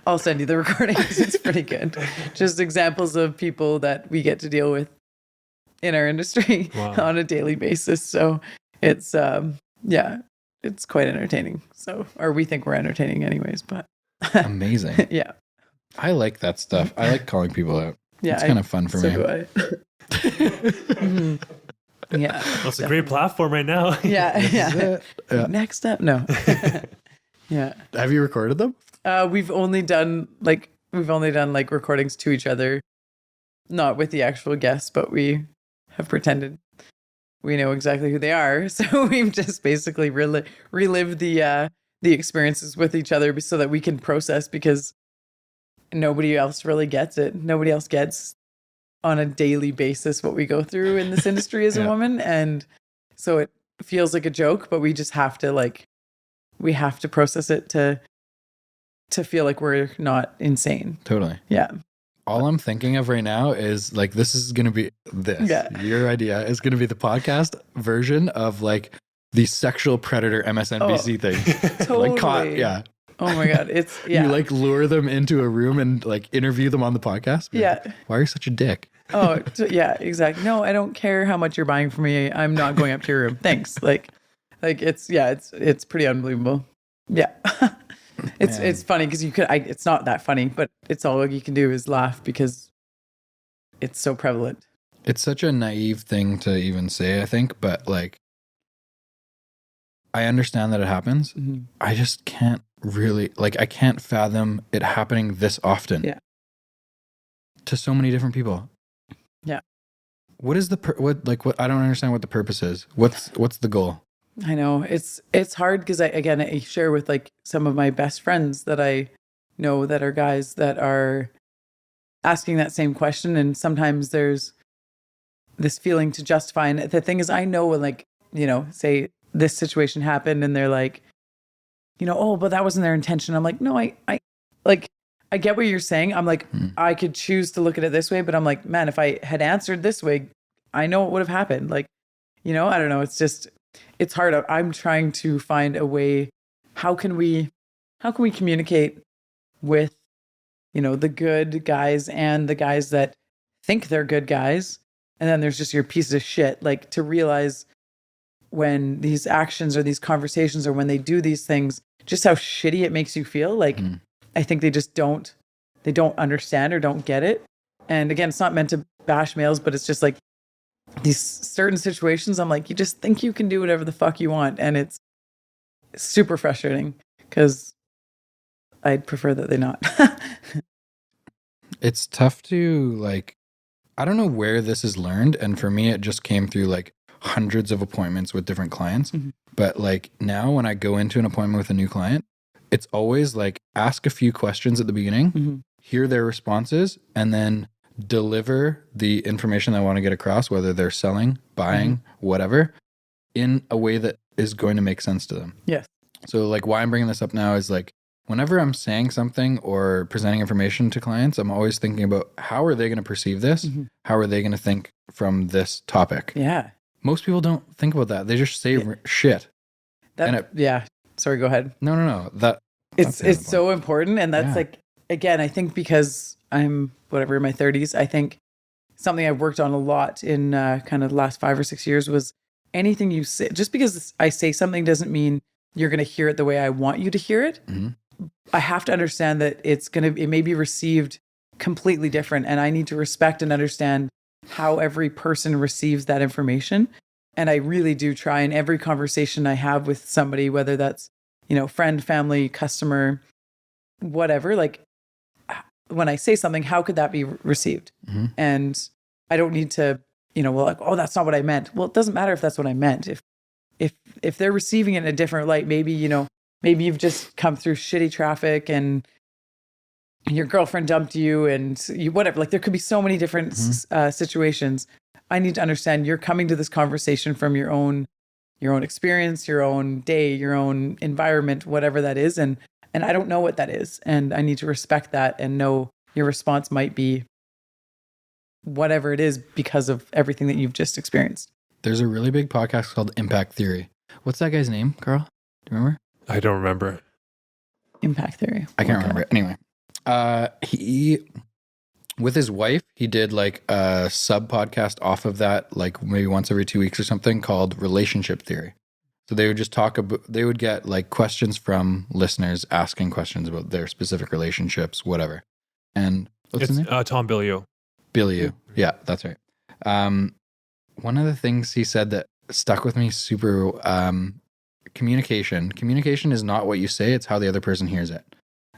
I'll send you the recordings. It's pretty good. Just examples of people that we get to deal with in our industry on a daily basis. So it's it's quite entertaining. So, or we think we're entertaining anyways, but amazing. Yeah. I like that stuff. I like calling people out. Yeah. It's kind of fun for me. So do I. Yeah. Well, it's a great platform right now. Yeah. Next up. No. Yeah. Have you recorded them? We've only done recordings to each other, not with the actual guests, but we have pretended we know exactly who they are. So we've just basically relived the experiences with each other so that we can process, because nobody else really gets it. Nobody else gets on a daily basis what we go through in this industry as a woman. And so it feels like a joke, but we just have to we have to process it to feel like we're not insane. Totally. Yeah. All I'm thinking of right now is this is going to be this. Yeah. Your idea is going to be the podcast version of the sexual predator MSNBC thing. Totally. Caught. Yeah. Oh my God. It's, You lure them into a room and interview them on the podcast. Yeah. Why are you such a dick? Oh yeah, exactly. No, I don't care how much you're buying from me. I'm not going up to your room. Thanks. It's pretty unbelievable. Yeah. It's funny because it's not that funny, but it's all you can do is laugh because it's so prevalent. It's such a naive thing to even say, I think, but I understand that it happens. Mm-hmm. I just can't really I can't fathom it happening this often. Yeah. To so many different people. Yeah. What is what I don't understand what the purpose is. What's the goal? I know it's hard because I share with some of my best friends that I know that are guys that are asking that same question, and sometimes there's this feeling to justify. And the thing is, I know when say this situation happened, and they're oh, but that wasn't their intention. I'm like, no, I get what you're saying. I'm I could choose to look at it this way, but I'm man, if I had answered this way, I know what would have happened. I don't know. It's hard. I'm trying to find a way. How can we communicate with, the good guys and the guys that think they're good guys. And then there's just your piece of shit, to realize when these actions or these conversations or when they do these things, just how shitty it makes you feel. I think they just don't understand or don't get it. And again, it's not meant to bash males, but it's just these certain situations, I'm you just think you can do whatever the fuck you want. And it's super frustrating because I'd prefer that they not. It's tough to I don't know where this is learned. And for me, it just came through hundreds of appointments with different clients. Mm-hmm. But now when I go into an appointment with a new client, it's always ask a few questions at the beginning, mm-hmm. hear their responses, and then deliver the information I want to get across, whether they're selling, buying, mm-hmm. whatever, in a way that is going to make sense to them. Yes. So why I'm bringing this up now is whenever I'm saying something or presenting information to clients, I'm always thinking about how are they going to perceive this? Mm-hmm. How are they going to think from this topic? Yeah. Most people don't think about that. They just say shit. Sorry, go ahead. No. It's so important. And that's again, I think because I'm in my 30s, I think something I've worked on a lot in kind of the last 5 or 6 years was anything you say, just because I say something doesn't mean you're going to hear it the way I want you to hear it. Mm-hmm. I have to understand that it may be received completely different. And I need to respect and understand how every person receives that information. And I really do try in every conversation I have with somebody, whether that's, friend, family, customer, whatever, when I say something, how could that be received? Mm-hmm. And I don't need to, oh, that's not what I meant. Well, it doesn't matter if that's what I meant. If they're receiving it in a different light, maybe you've just come through shitty traffic and your girlfriend dumped you and you, whatever, there could be so many different mm-hmm. Situations. I need to understand you're coming to this conversation from your own your own experience, your own day, your own environment, whatever that is. And I don't know what that is. And I need to respect that and know your response might be whatever it is because of everything that you've just experienced. There's a really big podcast called Impact Theory. What's that guy's name, Carl? Do you remember? I don't remember. Impact Theory. I can't remember. Anyway, he, with his wife, he did like a sub podcast off of that, like maybe once every 2 weeks or something, called Relationship Theory. So they would just talk about, they would get like questions from listeners asking questions about their specific relationships, whatever. And what's his name? Tom Bilyeu. Bilyeu. Yeah, that's right. One of the things he said that stuck with me super, communication. Communication is not what you say, it's how the other person hears it.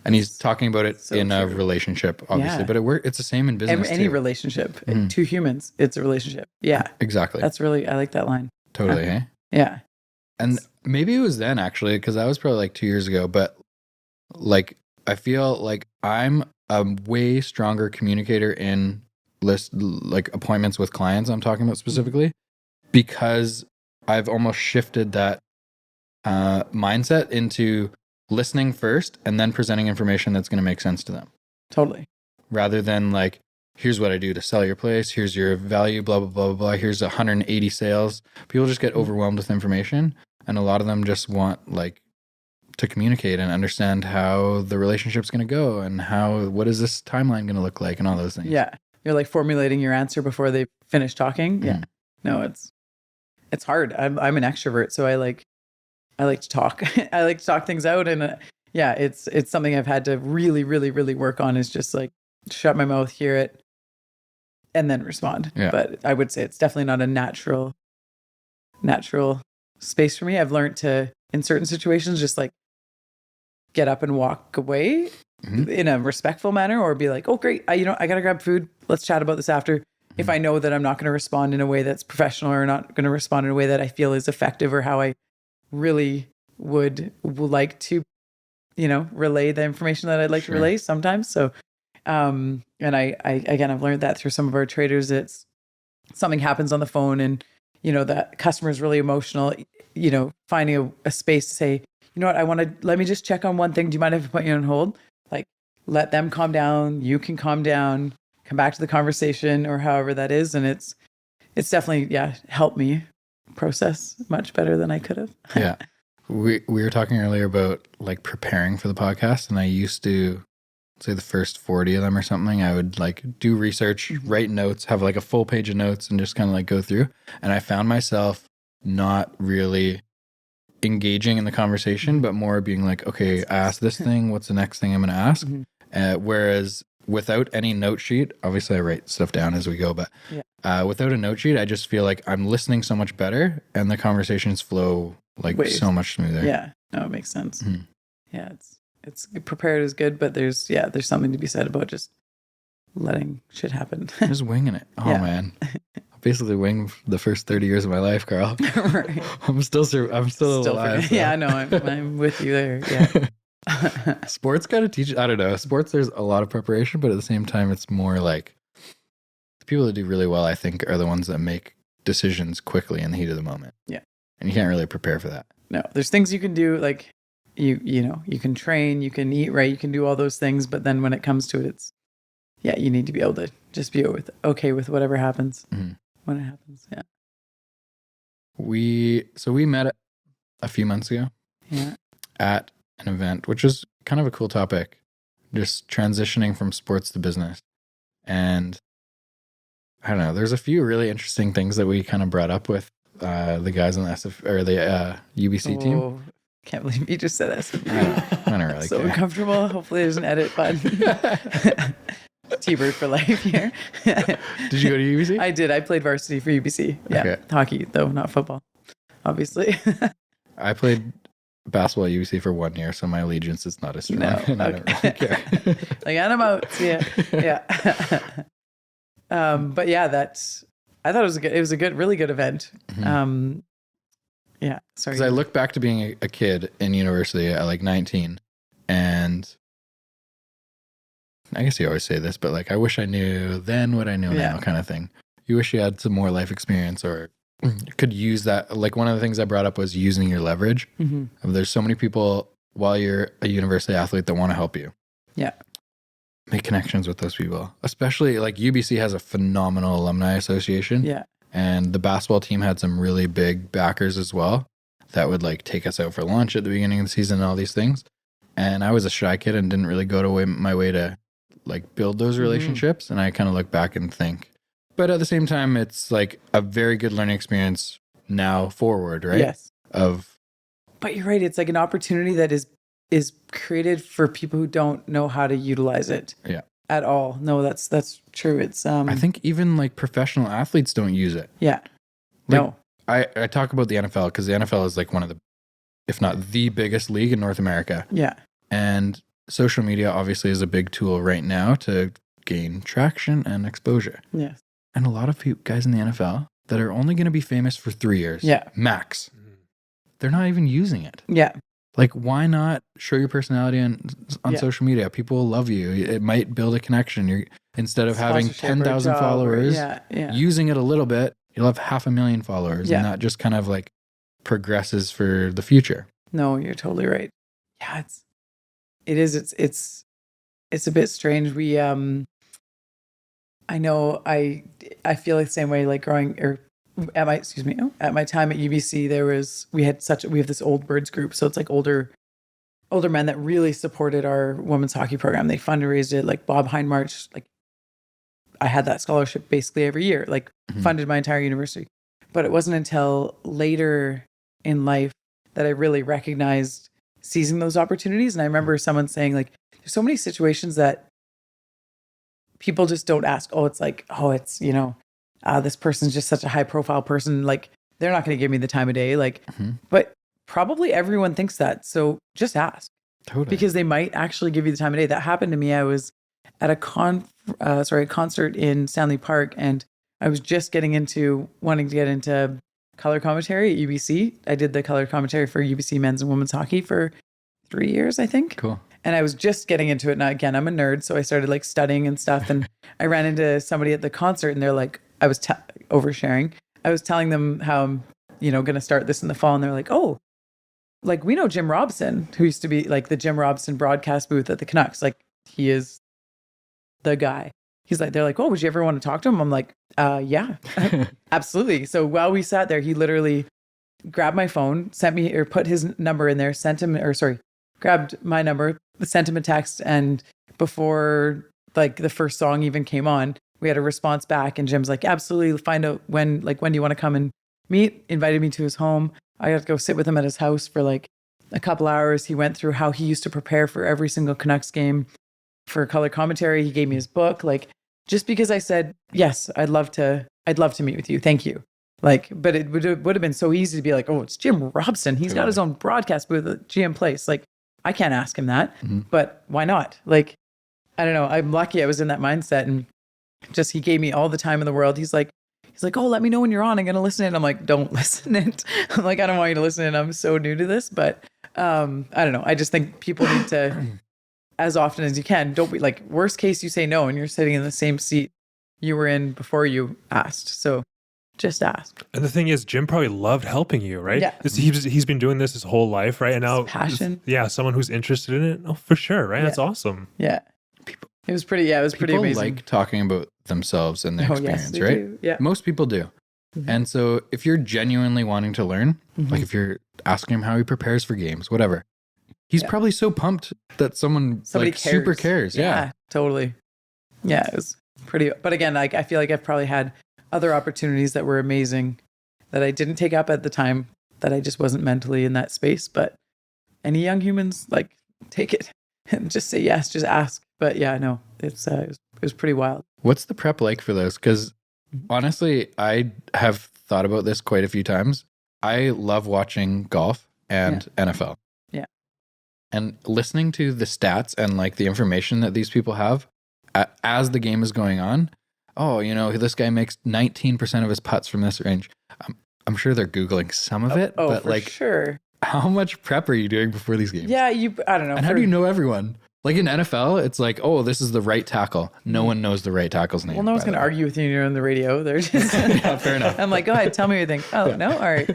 And he's talking about it in a relationship, obviously, but it's the same in business. Any relationship, two humans, it's a relationship. Yeah, exactly. That's really, I like that line. Totally. Hey? Yeah. And maybe it was then actually, because that was probably like 2 years ago, but like, I feel like I'm a way stronger communicator in like appointments with clients I'm talking about specifically, because I've almost shifted that mindset into listening first and then presenting information that's going to make sense to them. Totally. Rather than like, here's what I do to sell your place. Here's your value, blah, blah, blah, blah, blah. Here's 180 sales. People just get overwhelmed with information. And a lot of them just want like to communicate and understand how the relationship's going to go and what is this timeline going to look like and all those things. Yeah. You're like formulating your answer before they finish talking. Yeah. No, it's hard. I'm an extrovert, so I like to talk. I like to talk things out, and it's something I've had to really, really, really work on. Is just like shut my mouth, hear it, and then respond. Yeah. But I would say it's definitely not a natural space for me. I've learned to, in certain situations, just like get up and walk away in a respectful manner, or be like, oh great, I gotta grab food. Let's chat about this after. If I know that I'm not going to respond in a way that's professional, or not going to respond in a way that I feel is effective, or how I really would like to, relay the information that I'd like to relay sometimes. So, and I've learned that through some of our traders. It's something happens on the phone and, that customer is really emotional, finding a space to say, you know what, let me just check on one thing. Do you mind if I put you on hold? Like, let them calm down. You can calm down, come back to the conversation, or however that is. And it's definitely, helped me process much better than I could have. Yeah. We were talking earlier about like preparing for the podcast, and I used to say the first 40 of them or something, I would like do research, write notes, have like a full page of notes, and just kind of like go through. And I found myself not really engaging in the conversation, but more being like, okay, I asked this thing, what's the next thing I'm going to ask? Whereas without any note sheet, obviously I write stuff down as we go, but without a note sheet, I just feel like I'm listening so much better and the conversations flow like so much smoother. Yeah, no, it makes sense. Yeah, it's prepared is good, but there's something to be said about just letting shit happen. Just winging it. Oh man. I basically winged the first 30 years of my life, Carl. Right. I'm still alive. So. Yeah, no, I'm with you there. Yeah. Sports got to teach, I don't know. Sports, there's a lot of preparation, but at the same time, it's more like the people that do really well, I think, are the ones that make decisions quickly in the heat of the moment. Yeah. And you can't really prepare for that. No, there's things you can do, like you can train, you can eat right, you can do all those things, but then when it comes to it, you need to be able to just be okay with whatever happens when it happens. Yeah. We met a few months ago. Yeah. At an event, which is kind of a cool topic, just transitioning from sports to business. And I don't know, there's a few really interesting things that we kind of brought up with the guys on the the UBC team. Can't believe you just said SFB. I don't really so care. uncomfortable. Hopefully there's an edit button. T-Bird for life here. Did you go to UBC? I did. I played varsity for UBC. Yeah. Okay. Hockey, though, not football, obviously. I played basketball at UBC for 1 year, so my allegiance is not as strong. No, and I don't really care. Like, and I'm out. Yeah. But yeah, I thought it was a really good event. Yeah. Sorry. Because I look back to being a kid in university at like 19, and I guess you always say this, but like, I wish I knew then what I know now kind of thing. You wish you had some more life experience or could use that. Like one of the things I brought up was using your leverage. There's so many people while you're a university athlete that want to help you. Yeah. Make connections with those people, especially like UBC has a phenomenal alumni association. Yeah. And the basketball team had some really big backers as well that would like take us out for lunch at the beginning of the season and all these things. And I was a shy kid and didn't really go to my way to like build those relationships. And I kind of look back and think, but at the same time, it's like a very good learning experience now forward, right? Yes. But you're right. It's like an opportunity that is created for people who don't know how to utilize it. Yeah. At all. No, that's true. It's I think even like professional athletes don't use it. Yeah. Like, no. I talk about the NFL because the NFL is like one of the, if not the biggest league in North America. Yeah. And social media obviously is a big tool right now to gain traction and exposure. Yes. And a lot of guys in the NFL that are only going to be famous for 3 years. Yeah. Max. They're not even using it. Yeah. Like, why not show your personality on social media? People will love you. It might build a connection. Instead of having 10,000 followers, using it a little bit, you'll have 500,000 followers. And that just kind of like progresses for the future. No, you're totally right. Yeah, it's a bit strange. We, I know I feel the same way, like growing at my time at UBC, we have this old birds group. So it's like older men that really supported our women's hockey program. They fundraised it, like Bob Hindmarch. Like I had that scholarship basically every year, like funded my entire university. But it wasn't until later in life that I really recognized seizing those opportunities. And I remember someone saying like, there's so many situations that people just don't ask. This person's just such a high profile person. Like they're not going to give me the time of day. Like, but probably everyone thinks that. So just ask. Totally. Because they might actually give you the time of day. That happened to me. I was at a concert in Stanley Park, and I was just wanting to get into color commentary at UBC. I did the color commentary for UBC men's and women's hockey for 3 years, I think. Cool. And I was just getting into it. Now, again, I'm a nerd, so I started like studying and stuff. And I ran into somebody at the concert, and they're like, I was oversharing. I was telling them how I'm, going to start this in the fall. And they're like, oh, like we know Jim Robson, who used to be like the Jim Robson broadcast booth at the Canucks. Like he is the guy. They're like, oh, would you ever want to talk to him? I'm like, yeah, absolutely. So while we sat there, he literally grabbed my phone, put his number in there, grabbed my number, sent him a text. And before like the first song even came on, we had a response back, and Jim's like, absolutely, find out when do you want to come and meet? Invited me to his home. I got to go sit with him at his house for like a couple hours. He went through how he used to prepare for every single Canucks game for color commentary. He gave me his book. Like, just because I said, yes, I'd love to meet with you. Thank you. Like, but it would have been so easy to be like, oh, it's Jim Robson. He's got his own broadcast booth at GM Place. Like, I can't ask him that, but why not? Like, I don't know. I'm lucky I was in that mindset, and just, he gave me all the time in the world. He's like, oh, let me know when you're on. I'm going to listen in. I'm like, don't listen in. I'm like, I don't want you to listen in. I'm so new to this, but I don't know. I just think people need to, as often as you can, don't be like, worst case, you say no, and you're sitting in the same seat you were in before you asked. So just ask. And the thing is, Jim probably loved helping you, right? Yeah. He's been doing this his whole life, right? And now, passion. Yeah, someone who's interested in it. Oh, for sure, right? Yeah. That's awesome. Yeah. It was pretty People amazing. like talking about themselves and their experience, yes, right? do. Yeah. Most people do. And so if you're genuinely wanting to learn, like if you're asking him how he prepares for games, whatever, he's probably so pumped that somebody like cares. super cares. Yeah, totally. Yeah, it was pretty. But again, like I feel like I've probably had other opportunities that were amazing that I didn't take up at the time, that I just wasn't mentally in that space. But any young humans, like, take it and just say yes, just ask. But yeah, no, it was pretty wild. What's the prep like for those? Because honestly, I have thought about this quite a few times. I love watching golf and NFL. Yeah. And listening to the stats and like the information that these people have as the game is going on. Oh, this guy makes 19% of his putts from this range. I'm sure they're Googling some of it, but for like, sure. How much prep are you doing before these games? Yeah, I don't know. And how do you know everyone? Like in NFL, it's like, oh, this is the right tackle. No one knows the right tackle's name. Well, no one's going to argue with you when you're on the radio. They're just Yeah, fair enough. I'm like, go ahead, tell me what you think. Oh, no? All right.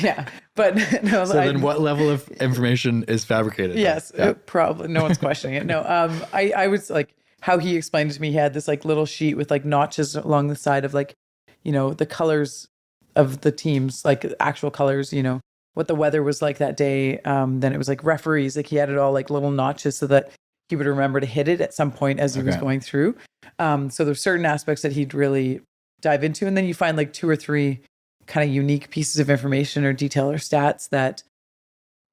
Yeah. But no. So then what level of information is fabricated? Yes, probably. No one's questioning it. No. I was like, how he explained it to me, he had this like little sheet with like notches along the side of like, you know, the colors of the teams, like actual colors, you know, what the weather was like that day. Then it was like referees, like he had it all like little notches so that he would remember to hit it at some point as he was going through. So there's certain aspects that he'd really dive into. And then you find like 2 or 3 kind of unique pieces of information or detail or stats that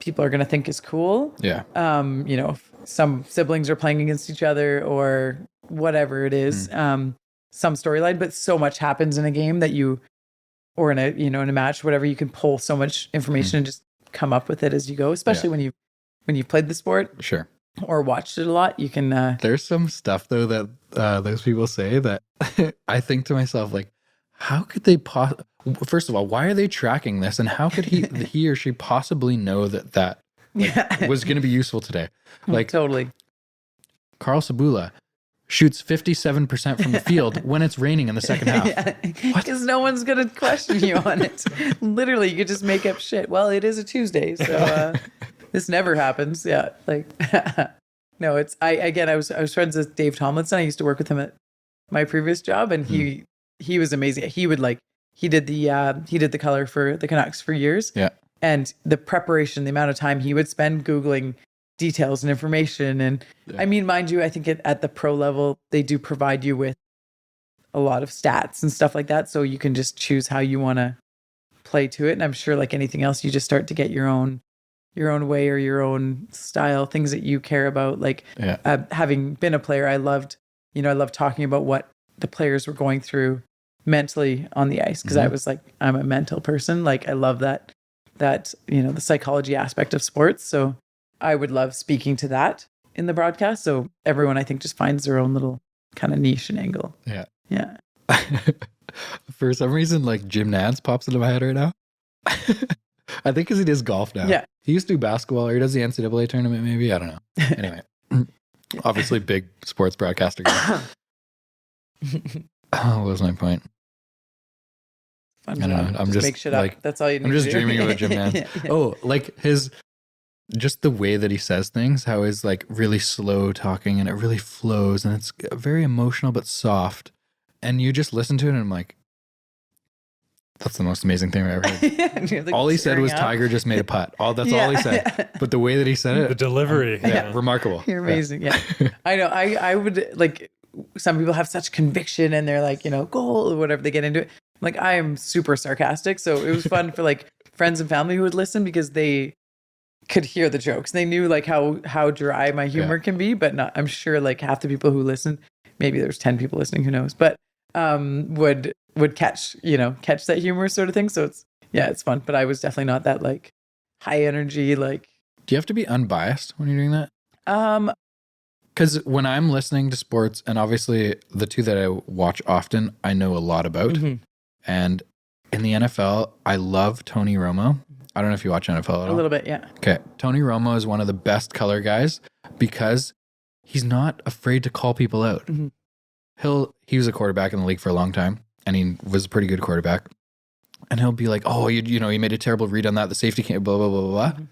people are going to think is cool. Yeah. You know, some siblings are playing against each other or whatever it is, some storyline, but so much happens in a game that you, or in a, you know, in a match, whatever, you can pull so much information and just come up with it as you go, especially when you've played the sport. Sure. Or watched it a lot, you can. There's some stuff though that those people say that I think to myself, like, how could they first of all, why are they tracking this, and how could he or she possibly know that was going to be useful today? Like, totally. Carl Sabula shoots 57% from the field when it's raining in the second half. Because no one's going to question you on it. Literally, you could just make up shit. Well, it is a Tuesday, so this never happens. Yeah, like no, it's I was friends with Dave Tomlinson. I used to work with him at my previous job, and he was amazing. He did the color for the Canucks for years. Yeah, and the preparation, the amount of time he would spend Googling details and information. And I mean, mind you, I think at the pro level, they do provide you with a lot of stats and stuff like that. So you can just choose how you want to play to it. And I'm sure like anything else, you just start to get your own way or your own style, things that you care about. Like having been a player, I loved talking about what the players were going through mentally on the ice. Cause I was like, I'm a mental person. Like I love that, you know, the psychology aspect of sports. So I would love speaking to that in the broadcast. So everyone, I think, just finds their own little kind of niche and angle. Yeah. Yeah. For some reason, like Jim Nantz pops into my head right now. I think because he does golf now. Yeah. He used to do basketball, or he does the NCAA tournament, maybe. I don't know. Anyway, obviously big sports broadcaster guy. What was my point? I don't know. I'm just make shit like, up. That's all you need. I'm just to do. dreaming about Jim Nantz. Yeah. Oh, like just the way that he says things, how he's like really slow talking and it really flows and it's very emotional but soft. And you just listen to it and I'm like, that's the most amazing thing I've ever heard. Like all he said was Tiger just made a putt. That's all he said. But the way that he said it, the delivery, remarkable. You're amazing. Yeah. I know. I would like, some people have such conviction and they're like, you know, goal or whatever, they get into it. Like I am super sarcastic. So it was fun for like friends and family who would listen because they could hear the jokes. They knew like how dry my humor can be, but not, I'm sure like half the people who listen, maybe there's 10 people listening, who knows, but would catch that humor sort of thing. So it's fun, but I was definitely not that like high energy. Like, do you have to be unbiased when you're doing that? Because when I'm listening to sports, and obviously the two that I watch often, I know a lot about. And in the NFL, I love Tony Romo. I don't know if you watch NFL at all. A little bit, yeah. Okay. Tony Romo is one of the best color guys because he's not afraid to call people out. He was a quarterback in the league for a long time, and he was a pretty good quarterback. And he'll be like, oh, you made a terrible read on that. The safety can't, blah, blah, blah, blah, blah.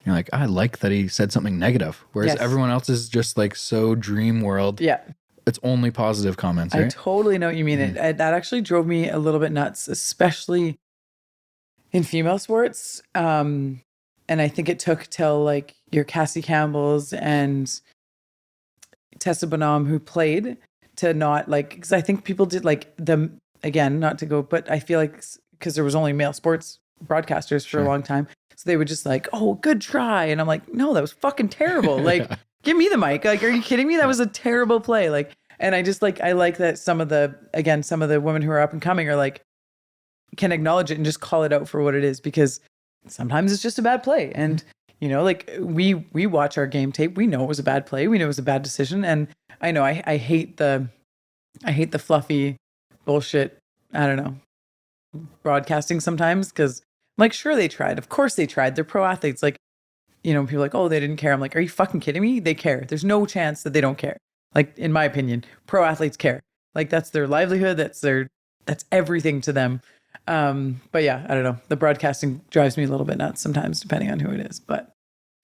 You're like, I like that he said something negative. Whereas everyone else is just like so dream world. Yeah. It's only positive comments, right? I totally know what you mean. That actually drove me a little bit nuts, especially in female sports. And I think it took till like your Cassie Campbells and Tessa Bonhomme who played to not like, because I think people did like them, again, not to go, but I feel like because there was only male sports broadcasters for a long time. So they would just like, oh, good try. And I'm like, no, that was fucking terrible. Like, give me the mic. Like, are you kidding me? That was a terrible play. Like, and I just like, I like that some of the women who are up and coming are like, can acknowledge it and just call it out for what it is, because sometimes it's just a bad play. And, you know, like we watch our game tape. We know it was a bad play. We know it was a bad decision. And I know I hate the fluffy bullshit. I don't know, broadcasting sometimes, because like, sure, they tried. Of course they tried. They're pro athletes. Like, people are like, oh, they didn't care. I'm like, are you fucking kidding me? They care. There's no chance that they don't care. Like, in my opinion, pro athletes care. Like, that's their livelihood. That's everything to them. But yeah, I don't know. The broadcasting drives me a little bit nuts sometimes, depending on who it is. But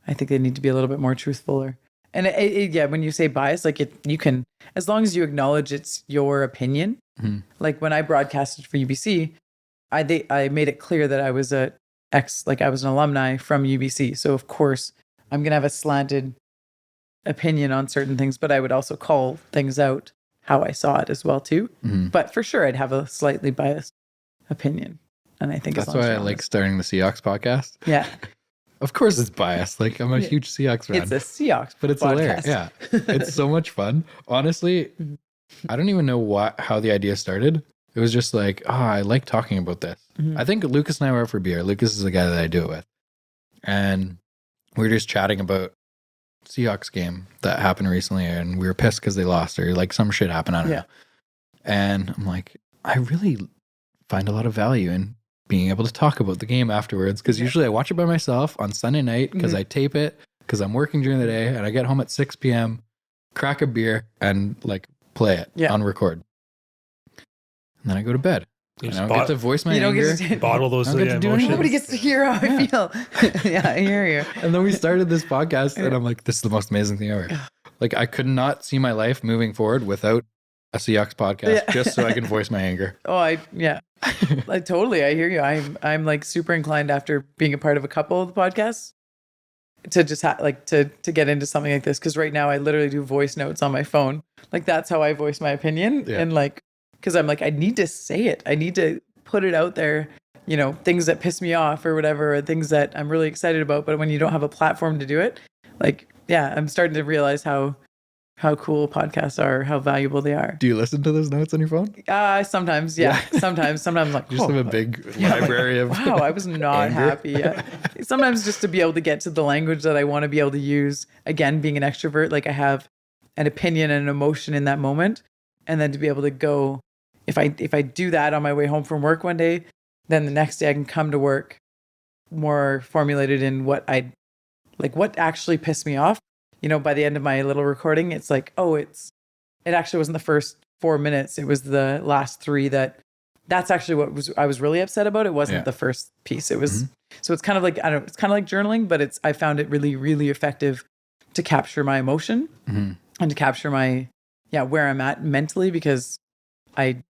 I think they need to be a little bit more truthful. And yeah, when you say bias, like you can, as long as you acknowledge it's your opinion. Mm-hmm. Like when I broadcasted for UBC, I made it clear that I was I was an alumni from UBC. So of course I'm going to have a slanted opinion on certain things, but I would also call things out how I saw it as well too. Mm-hmm. But for sure, I'd have a slightly biased opinion. And I think that's why I like starting the Seahawks podcast. Yeah. Of course it's biased. Like, I'm a huge Seahawks fan. It's a Seahawks but it's podcast. Hilarious. Yeah. It's so much fun. Honestly, I don't even know how the idea started. It was just like, I like talking about this. Mm-hmm. I think Lucas and I were out for beer. Lucas is the guy that I do it with. And we were just chatting about Seahawks game that happened recently, and we were pissed because they lost, or like some shit happened. I don't know. And I'm like, I really find a lot of value in being able to talk about the game afterwards, because usually I watch it by myself on Sunday night because I tape it because I'm working during the day, and I get home at 6 p.m., crack a beer, and like play it on record. And then I go to bed. I don't get to voice my anger. Bottle those emotions. Nobody gets to hear how I feel. Yeah, I hear you. And then we started this podcast, and I'm like, this is the most amazing thing ever. Like, I could not see my life moving forward without a Seahawks podcast, just so I can voice my anger. Like totally, I hear you. I'm like super inclined after being a part of a couple of the podcasts to just to get into something like this, because right now I literally do voice notes on my phone. Like, that's how I voice my opinion, and like, because I'm like, I need to say it. I need to put it out there. Things that piss me off or whatever, or things that I'm really excited about. But when you don't have a platform to do it, like, I'm starting to realize how cool podcasts are, how valuable they are. Do you listen to those notes on your phone? Sometimes, Sometimes like, you just have a big library of wow, I was not happy. Sometimes just to be able to get to the language that I want to be able to use. Again, being an extrovert, like I have an opinion and an emotion in that moment, and then to be able to go, if I do that on my way home from work one day, then the next day I can come to work more formulated in what actually pissed me off. By the end of my little recording, it's like, it actually wasn't the first 4 minutes. It was the last 3 that's actually what I was really upset about. It wasn't the first piece. It was, so it's kind of like, it's kind of like journaling, but I found it really, really effective to capture my emotion and to capture my, where I'm at mentally, because again,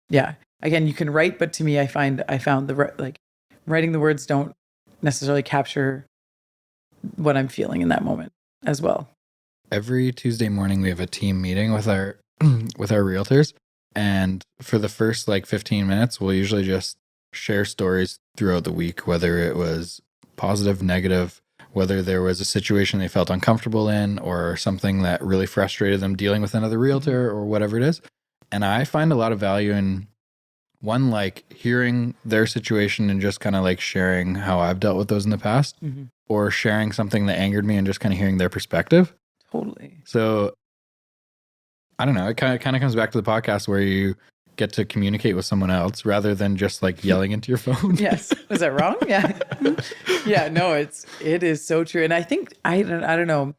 you can write, but to me, I found writing the words don't necessarily capture what I'm feeling in that moment as well. Every Tuesday morning, we have a team meeting with our realtors. And for the first 15 minutes, we'll usually just share stories throughout the week, whether it was positive, negative, whether there was a situation they felt uncomfortable in, or something that really frustrated them dealing with another realtor, or whatever it is. And I find a lot of value in one, hearing their situation and just kind of sharing how I've dealt with those in the past, or sharing something that angered me and just kind of hearing their perspective. Totally. So I don't know. It kind of comes back to the podcast where you get to communicate with someone else rather than just yelling into your phone. Yes. Was that wrong? Yeah. Yeah. No, it is so true. And I think I don't know.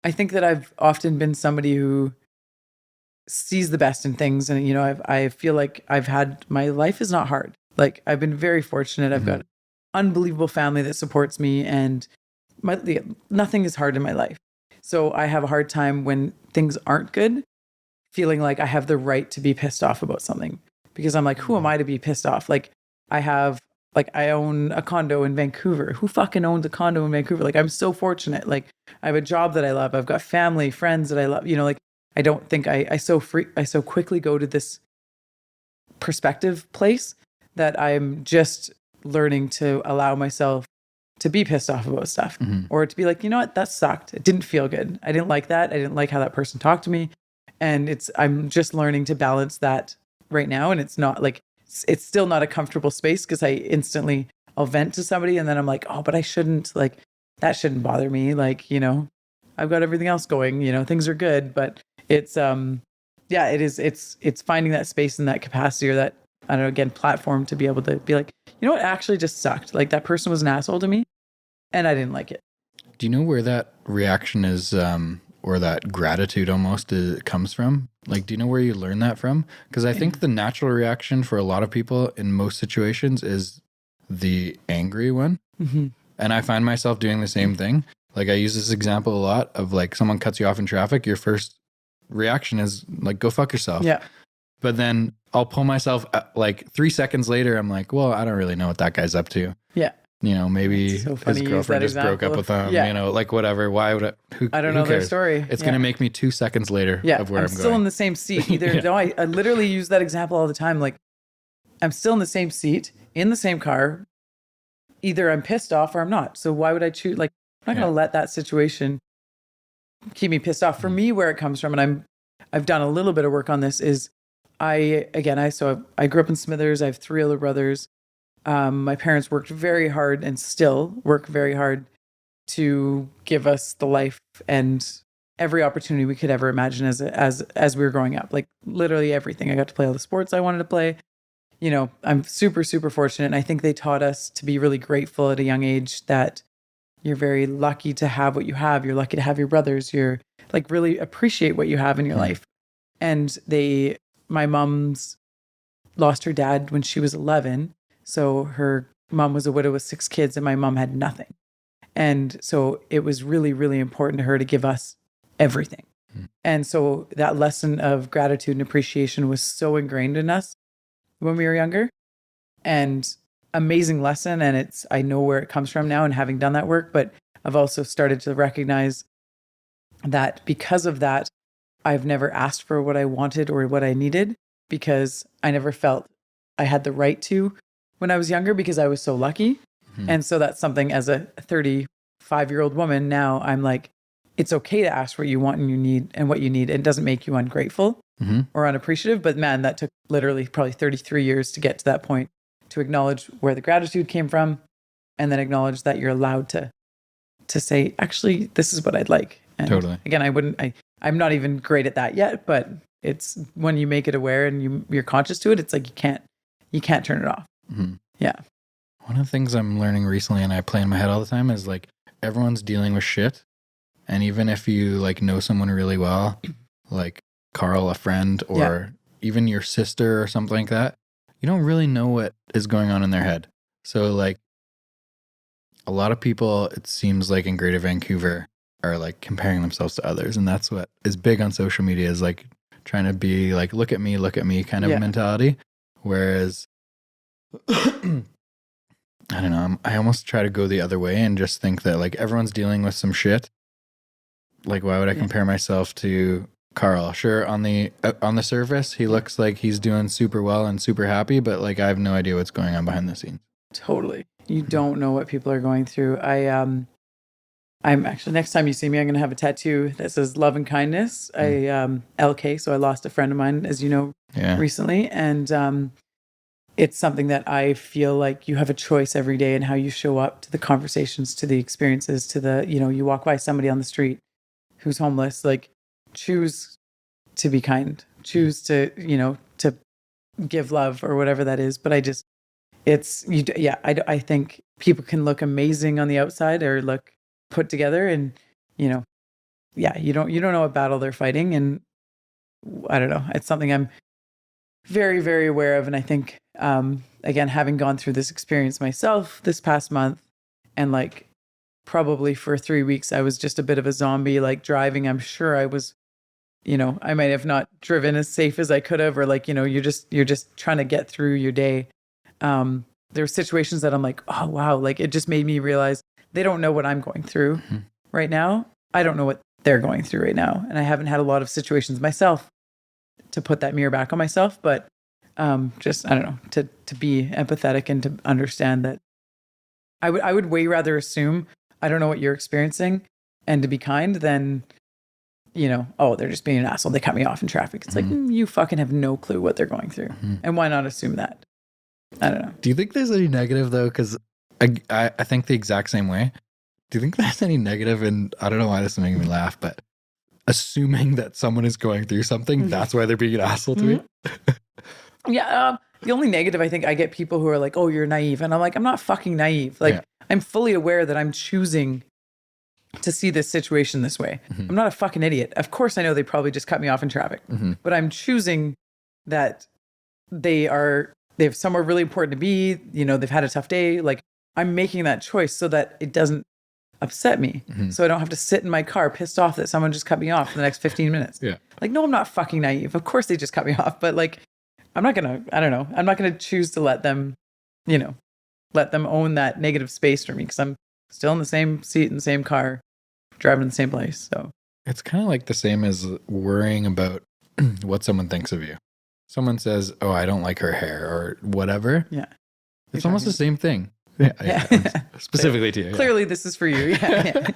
I think that I've often been somebody who sees the best in things, and I feel like my life is not hard. Like, I've been very fortunate. I've got an unbelievable family that supports me, and nothing is hard in my life. So I have a hard time when things aren't good, feeling like I have the right to be pissed off about something, because I'm like, who am I to be pissed off? I own a condo in Vancouver. Who fucking owns a condo in Vancouver? I'm so fortunate. I have a job that I love. I've got family, friends that I love. I don't think I so quickly go to this perspective place that I'm just learning to allow myself to be pissed off about stuff, or to be like, you know what, that sucked. It didn't feel good. I didn't like that. I didn't like how that person talked to me. And I'm just learning to balance that right now. And it's not it's still not a comfortable space, because I'll vent to somebody, and then I'm like, oh, but I shouldn't, that shouldn't bother me. I've got everything else going, things are good, but it's, it's finding that space and that capacity, or that, I don't know, again, platform to be able to be like, you know what, actually just sucked. That person was an asshole to me, and I didn't like it. Do you know where that reaction is, or that gratitude almost comes from? Like, do you know where you learn that from? Because I think the natural reaction for a lot of people in most situations is the angry one. Mm-hmm. And I find myself doing the same thing. Like, I use this example a lot of like someone cuts you off in traffic. Your first reaction is like, go fuck yourself. Yeah. But then I'll pull myself like 3 seconds later. I'm like, well, I don't really know what that guy's up to. Yeah. You know, maybe so his girlfriend just broke up with him, you know, like whatever. Why would I don't know their story. It's going to make me 2 seconds later of where I'm still going. in the same seat. Either no, I literally use that example all the time. Like, I'm still in the same seat, in the same car. Either I'm pissed off or I'm not. So why would I choose? Like, I'm not going to let that situation keep me pissed off. For me, where it comes from, and I've done a little bit of work on this, is I grew up in Smithers. I have 3 older brothers. My parents worked very hard and still work very hard to give us the life and every opportunity we could ever imagine as we were growing up. Like, literally everything. I got to play all the sports I wanted to play. You know, I'm super, super fortunate. And I think they taught us to be really grateful at a young age that you're very lucky to have what you have. You're lucky to have your brothers. You're like, really appreciate what you have in your life. And my mom's lost her dad when she was 11. So her mom was a widow with 6 kids and my mom had nothing. And so it was really, really important to her to give us everything. And so that lesson of gratitude and appreciation was so ingrained in us when we were younger, and amazing lesson. And I know where it comes from now and having done that work, but I've also started to recognize that because of that, I've never asked for what I wanted or what I needed, because I never felt I had the right to when I was younger, because I was so lucky. Mm-hmm. And so that's something, as a 35-year-old woman now, I'm like, it's okay to ask what you want and you need and what you need. It doesn't make you ungrateful or unappreciative. But man, that took literally probably 33 years to get to that point, to acknowledge where the gratitude came from, and then acknowledge that you're allowed to say, actually, this is what I'd like. And totally. Again, I'm not even great at that yet, but it's when you make it aware and you're conscious to it, it's like you can't turn it off. Mm-hmm. Yeah. One of the things I'm learning recently, and I play in my head all the time, is like, everyone's dealing with shit. And even if you like know someone really well, like Carl, a friend, or even your sister or something like that, you don't really know what is going on in their head. So like, a lot of people, it seems like in Greater Vancouver, are like comparing themselves to others. And that's what is big on social media, is like trying to be like, look at me kind of mentality. Whereas, I don't know, I almost try to go the other way and just think that like everyone's dealing with some shit. Like, why would I compare myself to Carl? Sure, on the surface, he looks like he's doing super well and super happy, but like, I have no idea what's going on behind the scenes. Totally. You don't know what people are going through. I'm actually, next time you see me, I'm going to have a tattoo that says love and kindness. LK. So I lost a friend of mine, as you know, recently. And it's something that I feel like you have a choice every day in how you show up to the conversations, to the experiences, to the, you walk by somebody on the street who's homeless, like, choose to be kind, choose to, to give love or whatever that is. But I think people can look amazing on the outside or look put together, and, you don't know what battle they're fighting. And I don't know, it's something I'm very, very aware of. And I think, again, having gone through this experience myself this past month, and like, probably for 3 weeks, I was just a bit of a zombie, like driving. I'm sure I was, I might have not driven as safe as I could have, or like, you're just trying to get through your day. There were situations that I'm like, oh, wow. Like, it just made me realize they don't know what I'm going through right now. I don't know what they're going through right now. And I haven't had a lot of situations myself to put that mirror back on myself, but just, I don't know, to be empathetic and to understand that I would way rather assume I don't know what you're experiencing and to be kind than, oh, they're just being an asshole. They cut me off in traffic. It's like, you fucking have no clue what they're going through. And why not assume that? I don't know. Do you think there's any negative though? Because I think the exact same way. Do you think there's any negative? And I don't know why this is making me laugh, but assuming that someone is going through something, that's why they're being an asshole to me. Yeah. The only negative, I think, I get people who are like, oh, you're naive. And I'm like, I'm not fucking naive. Like, I'm fully aware that I'm choosing to see this situation this way. I'm not a fucking idiot. Of course, I know they probably just cut me off in traffic, but I'm choosing that they have somewhere really important to be. You know, they've had a tough day. Like, I'm making that choice so that it doesn't upset me. So I don't have to sit in my car pissed off that someone just cut me off for the next 15 minutes. Yeah. Like, no, I'm not fucking naive. Of course they just cut me off, but like, I'm not going to choose to let them, let them own that negative space for me, because I'm still in the same seat in the same car, driving to the same place. So it's kind of like the same as worrying about what someone thinks of you. Someone says, "Oh, I don't like her hair," or whatever. Yeah, it's almost the same thing. Yeah. Specifically to you. Clearly, this is for you. Yeah.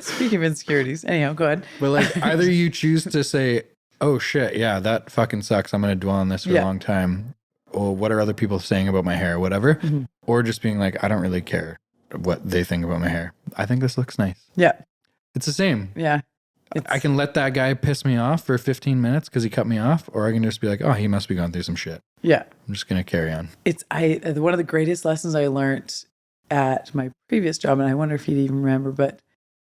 Speaking of insecurities, anyhow, go ahead. But like, either you choose to say, "Oh shit, yeah, that fucking sucks. I'm going to dwell on this for a long time." Or what are other people saying about my hair, or whatever, or just being like, I don't really care what they think about my hair. I think this looks nice. Yeah. It's the same. Yeah. I can let that guy piss me off for 15 minutes because he cut me off, or I can just be like, oh, he must be going through some shit. Yeah. I'm just going to carry on. One of the greatest lessons I learned at my previous job, and I wonder if you'd even remember, but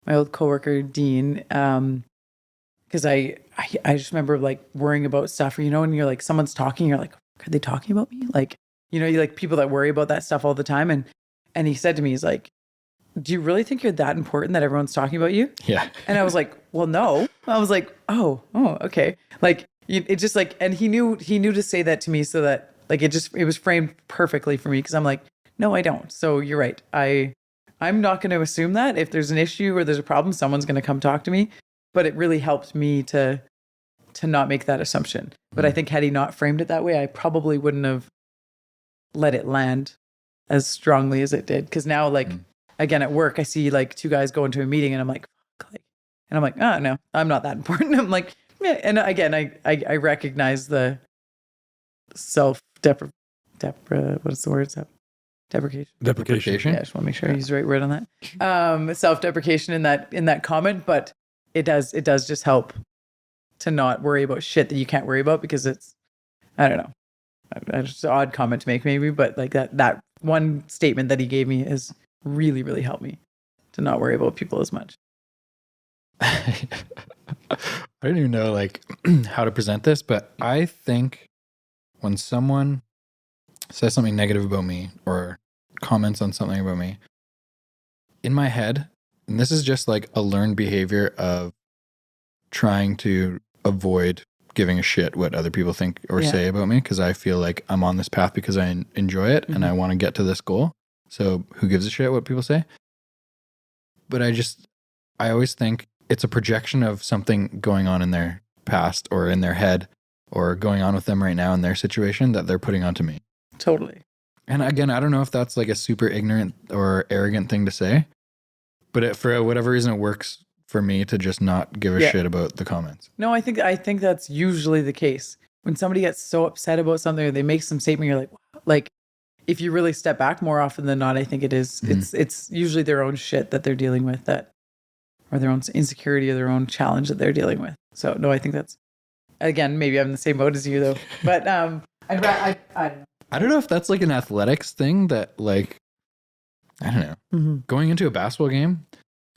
my old coworker, Dean, because I just remember like worrying about stuff, or, and you're like, someone's talking, you're like, are they talking about me? Like, you like people that worry about that stuff all the time. And he said to me, he's like, do you really think you're that important that everyone's talking about you? Yeah. And I was like, well, no. I was like, oh, okay. Like, it just like, and he knew to say that to me so that like, it was framed perfectly for me. Cause I'm like, no, I don't. So you're right. I'm not going to assume that if there's an issue or there's a problem, someone's going to come talk to me. But it really helped me to not make that assumption. But I think had he not framed it that way, I probably wouldn't have let it land as strongly as it did. Because now, like, again, at work, I see like two guys go into a meeting and I'm like, fuck, and I'm like, oh, no, I'm not that important. I'm like, yeah. And again, I recognize the self-deprecation. Deprecation. Yeah, I just want to make sure I use the right word on that. Self-deprecation in that comment, but it does just help to not worry about shit that you can't worry about, because it's, I don't know, it's an odd comment to make maybe, but like that one statement that he gave me has really, really helped me to not worry about people as much. I don't even know like how to present this, but I think when someone says something negative about me or comments on something about me, in my head, and this is just like a learned behavior of trying to avoid giving a shit what other people think or say about me, because I feel like I'm on this path because I enjoy it and I want to get to this goal. So who gives a shit what people say? But I always think it's a projection of something going on in their past or in their head or going on with them right now in their situation that they're putting onto me. Totally. And again, I don't know if that's like a super ignorant or arrogant thing to say, but for whatever reason, it works for me to just not give a shit about the comments. No, I think that's usually the case. When somebody gets so upset about something or they make some statement, you're like, wow. Like, if you really step back more often than not, I think it is, it's usually their own shit that they're dealing with, or their own insecurity or their own challenge that they're dealing with. So no, I think that's, again, maybe I'm in the same boat as you though, but I don't know if that's like an athletics thing that like, I don't know, going into a basketball game,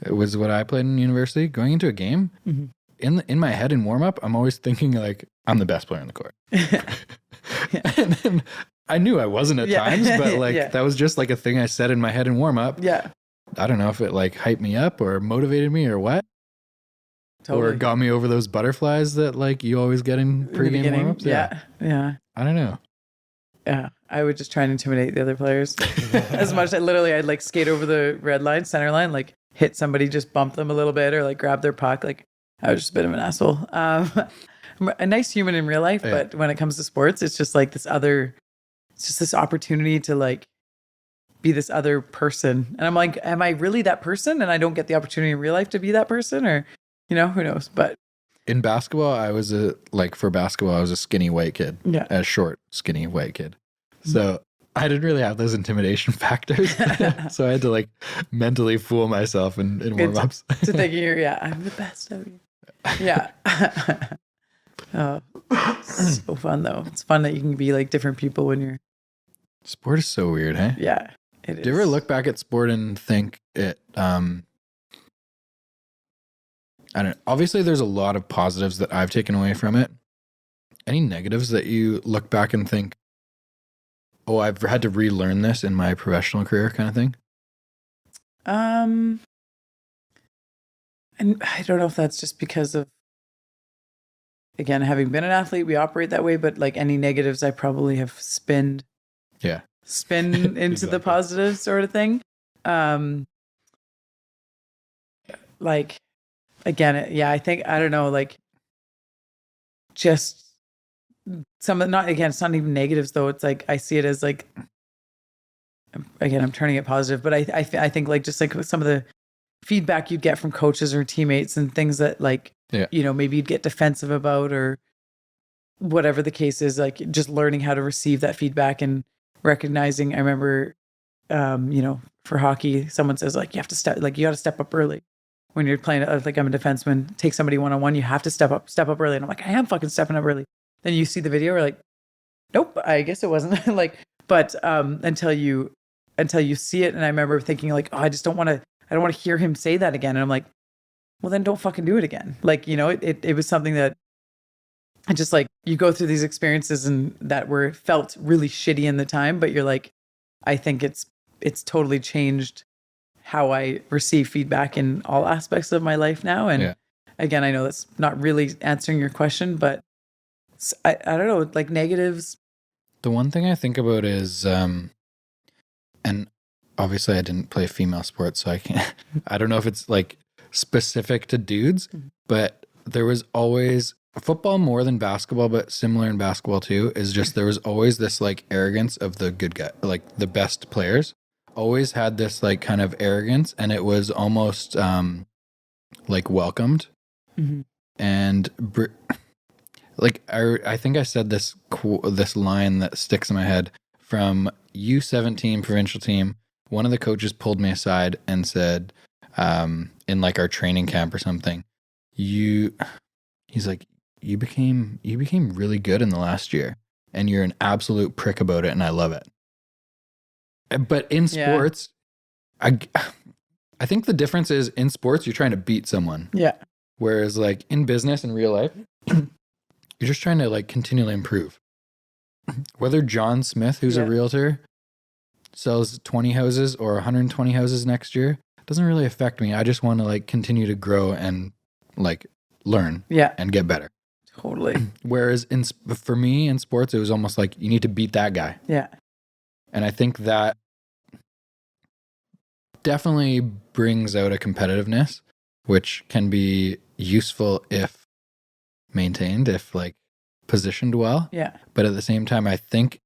it was what I played in university. Going into a game, in my head in warm up, I'm always thinking like I'm the best player on the court. And then I knew I wasn't at times, but like that was just like a thing I said in my head in warm up. Yeah. I don't know if it like hyped me up or motivated me or what. Totally. Or got me over those butterflies that like you always get in pregame warm ups. Yeah. I don't know. Yeah, I would just try and intimidate the other players as much. I'd like skate over the red line, center line, like hit somebody, just bump them a little bit, or like grab their puck. Like I was just a bit of an asshole. I'm a nice human in real life, but when it comes to sports, it's just like it's just this opportunity to like be this other person. And I'm like, am I really that person? And I don't get the opportunity in real life to be that person, or, who knows? But in basketball, I was a skinny white kid. Yeah. A short, skinny white kid. So I didn't really have those intimidation factors. So I had to like mentally fool myself in warm-ups. To think I'm the best of you. Yeah. Oh, so fun though. It's fun that you can be like different people when you're. Sport is so weird, hey? Yeah, it is. Do you ever look back at sport and think it Obviously there's a lot of positives that I've taken away from it. Any negatives that you look back and think, oh, I've had to relearn this in my professional career kind of thing? And I don't know if that's just because of, again, having been an athlete, we operate that way, but like any negatives I probably have spin into Exactly. the positive sort of thing. Like, again, yeah, I think, I don't know, like just some of, not, again, it's not even negatives though. It's like, I see it as like, again, I'm turning it positive, but I think like, just like some of the feedback you'd get from coaches or teammates and things that like, you know, maybe you'd get defensive about or whatever the case is, like just learning how to receive that feedback and recognizing. I remember, you know, for hockey, someone says like, you have to step, like you got to step up early when you're playing. Like I'm a defenseman, take somebody one-on-one, you have to step up early. And I'm like, I am fucking stepping up early. Then you see the video, you're like, nope, I guess it wasn't. Like, but until you see it. And I remember thinking like, oh, I don't want to hear him say that again. And I'm like, well, then don't fucking do it again. Like, you know, it was something that I just like, you go through these experiences and that felt really shitty in the time, but you're like, I think it's totally changed how I receive feedback in all aspects of my life now. And again, I know that's not really answering your question, but I don't know, like negatives. The one thing I think about is, and obviously I didn't play female sports, so I don't know if it's like specific to dudes, but there was always football more than basketball, but similar in basketball too, is just there was always this like arrogance of the good guy, like the best players always had this like kind of arrogance, and it was almost like welcomed. And like I think I said this line that sticks in my head from U17 provincial team. One of the coaches pulled me aside and said, in like our training camp or something, he's like, you became really good in the last year, and you're an absolute prick about it, and I love it. But in sports, I think the difference is in sports you're trying to beat someone. Yeah. Whereas like in business and real life, you're just trying to like continually improve. Whether John Smith, who's a realtor, sells 20 houses or 120 houses next year, doesn't really affect me. I just want to like continue to grow and like learn and get better. Totally. Whereas for me in sports, it was almost like you need to beat that guy. Yeah. And I think that definitely brings out a competitiveness, which can be useful if maintained, if like positioned well. Yeah. But at the same time, I think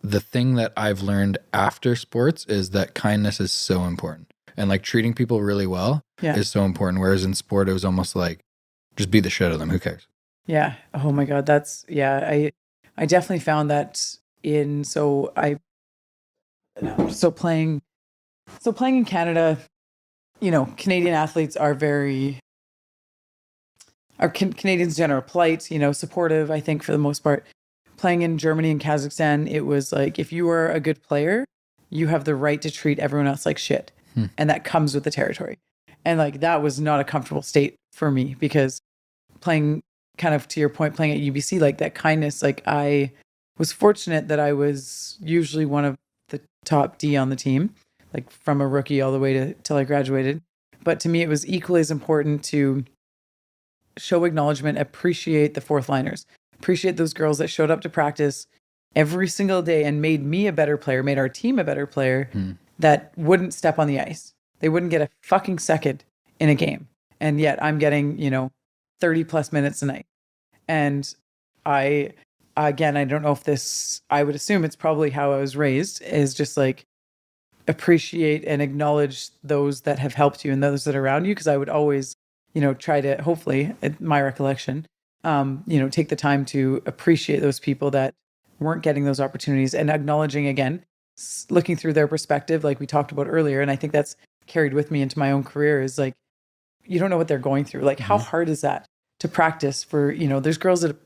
the thing that I've learned after sports is that kindness is so important. And like treating people really well is so important. Whereas in sport, it was almost like, just beat the shit out of them. Who cares? Yeah. Oh my God. I definitely found that playing in Canada, you know, Canadian athletes are Canadians in general polite, you know, supportive, I think for the most part. Playing in Germany and Kazakhstan, it was like, if you are a good player, you have the right to treat everyone else like shit. And that comes with the territory. And like, that was not a comfortable state for me, because playing, kind of to your point, playing at UBC, like that kindness, like I was fortunate that I was usually one of the top D on the team, like from a rookie all the way till I graduated. But to me, it was equally as important to show acknowledgement, appreciate the fourth liners, appreciate those girls that showed up to practice every single day and made me a better player, made our team a better player, that wouldn't step on the ice. They wouldn't get a fucking second in a game. And yet I'm getting, you know, 30 plus minutes a night. And I don't know if I would assume it's probably how I was raised, is just like appreciate and acknowledge those that have helped you and those that are around you. Cause I would always, you know, try to, hopefully, in my recollection, you know, take the time to appreciate those people that weren't getting those opportunities, and acknowledging, again, looking through their perspective, like we talked about earlier. And I think that's carried with me into my own career, is like, you don't know what they're going through. Like, how hard is that to practice for, you know, there's girls that